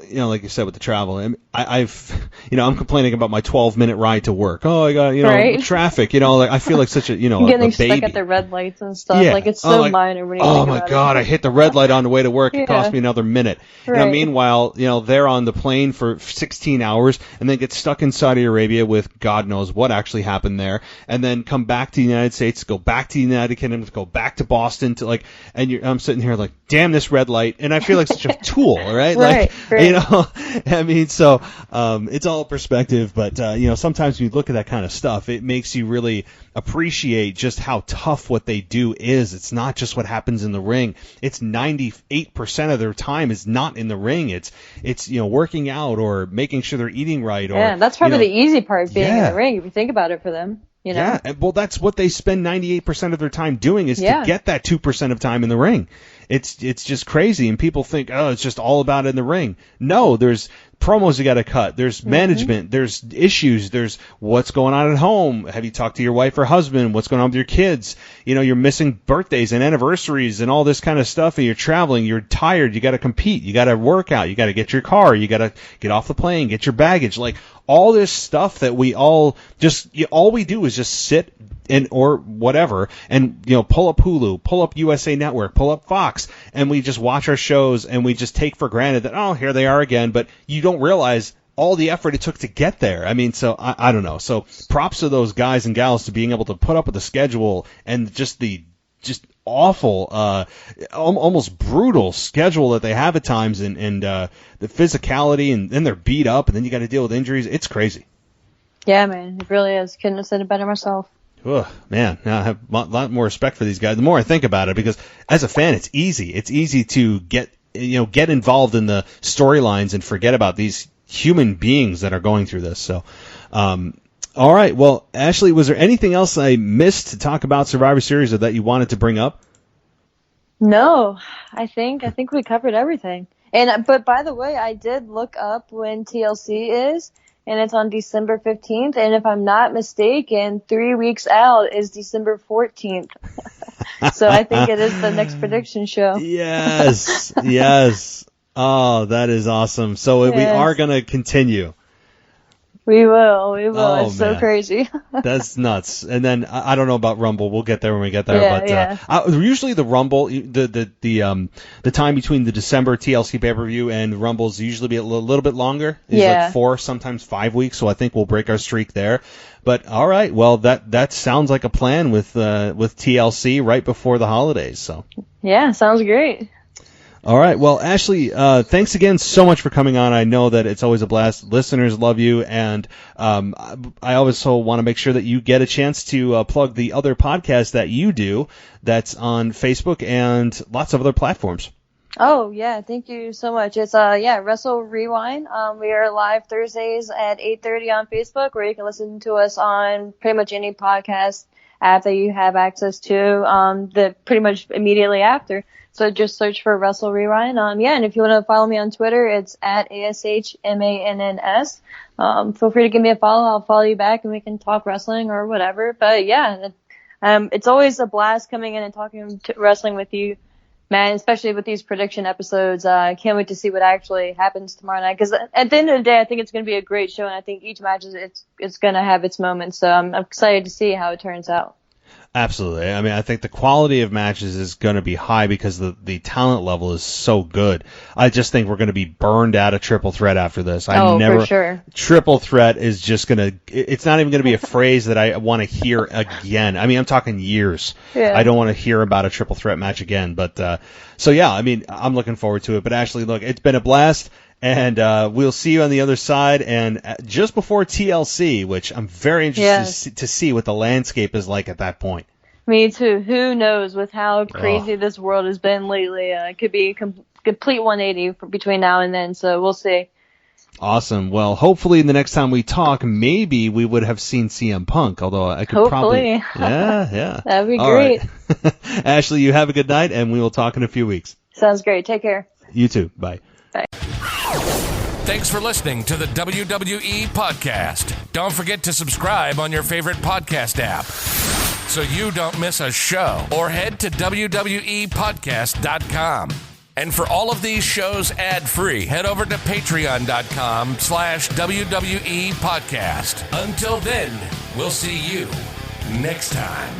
you know, like you said with the travel, I've, you know, I'm complaining about my 12-minute ride to work. Oh, I got, you know, right? Traffic. You know, like I feel like such a, you know, getting a baby. stuck at the red lights and stuff. Yeah. Like it's so minor when you think about it. Oh my God, I hit the red light on the way to work. It cost me another minute. Right. You know, meanwhile, you know, they're on the plane for 16 hours and then get stuck in Saudi Arabia with God knows what actually happened there, and then come back to the United States, go back to the United Kingdom, go back to Boston to like, and I'm sitting here like, damn this red light, and I feel like such a tool, right? Like, right. You know, I mean, so it's all perspective, but you know, sometimes when you look at that kind of stuff, it makes you really appreciate just how tough what they do is. It's not just what happens in the ring. It's 98% of their time is not in the ring. It's you know, working out or making sure they're eating right. Or, yeah, that's probably the easy part, being in the ring, if you think about it for them. You know? Yeah, well, that's what they spend 98% of their time doing is to get that 2% of time in the ring. It's just crazy, and people think, oh, it's just all about in the ring. No, there's promos you got to cut. There's management. There's issues. There's what's going on at home. Have you talked to your wife or husband? What's going on with your kids? You know, you're missing birthdays and anniversaries and all this kind of stuff, and you're traveling. You're tired. You got to compete. You got to work out. You got to get your car. You got to get off the plane, get your baggage. Like all this stuff that we all we do is just sit and or whatever, and you know, pull up Hulu, pull up USA Network, pull up Fox, and we just watch our shows, and we just take for granted that, oh, here they are again. But you don't realize all the effort it took to get there. I mean, so I don't know. So props to those guys and gals to being able to put up with the schedule and just awful, almost brutal schedule that they have at times, and the physicality, and then they're beat up, and then you got to deal with injuries. It's crazy. Yeah, man, it really is. Couldn't have said it better myself. Ugh, man, now I have a lot more respect for these guys. The more I think about it, because as a fan, it's easy. It's easy to get involved in the storylines and forget about these human beings that are going through this. So, all right. Well, Ashley, was there anything else I missed to talk about Survivor Series or that you wanted to bring up? No, I think we covered everything. But by the way, I did look up when TLC is, and it's on December 15th. And if I'm not mistaken, 3 weeks out is December 14th. So I think it is the next prediction show. Yes, yes. Oh, that is awesome. So we are going to continue. We will. Oh, it's so crazy. That's nuts. And then I don't know about Rumble. We'll get there when we get there. Usually the Rumble, the time between the December TLC pay-per-view and Rumbles usually be a little bit longer. It's like 4, sometimes 5 weeks. So I think we'll break our streak there. But all right, well that sounds like a plan with TLC right before the holidays. So yeah, sounds great. All right. Well, Ashley, thanks again so much for coming on. I know that it's always a blast. Listeners love you, and I also want to make sure that you get a chance to plug the other podcast that you do that's on Facebook and lots of other platforms. Oh, yeah. Thank you so much. It's, Wrestle Rewind. We are live Thursdays at 8:30 on Facebook, where you can listen to us on pretty much any podcast app that you have access to, pretty much immediately after. So just search for Wrestle Rewind. And if you want to follow me on Twitter, it's at ASHMANNS. Feel free to give me a follow. I'll follow you back and we can talk wrestling or whatever. But yeah, it's always a blast coming in and talking wrestling with you, man, especially with these prediction episodes. I can't wait to see what actually happens tomorrow night. Because at the end of the day, I think it's going to be a great show, and I think each match it's going to have its moments. So I'm excited to see how it turns out. Absolutely. I mean, I think the quality of matches is going to be high because the talent level is so good. I just think we're going to be burned out of triple threat after this. For sure. Triple threat is just going to, it's not even going to be a phrase that I want to hear again. I mean, I'm talking years. Yeah. I don't want to hear about a triple threat match again. But, I mean, I'm looking forward to it. But Ashley, look, it's been a blast. And we'll see you on the other side. And just before TLC, which I'm very interested to see what the landscape is like at that point. Me too. Who knows with how crazy this world has been lately. It could be a complete 180 between now and then. So we'll see. Awesome. Well, hopefully the next time we talk, maybe we would have seen CM Punk. Although I could hopefully. Yeah. That'd be All great. Right. Ashley, you have a good night, and we will talk in a few weeks. Sounds great. Take care. You too. Bye. Bye. Thanks for listening to the WWE Podcast. Don't forget to subscribe on your favorite podcast app so you don't miss a show, or head to WWEpodcast.com. And for all of these shows ad-free, head over to patreon.com/WWE Podcast. Until then, we'll see you next time.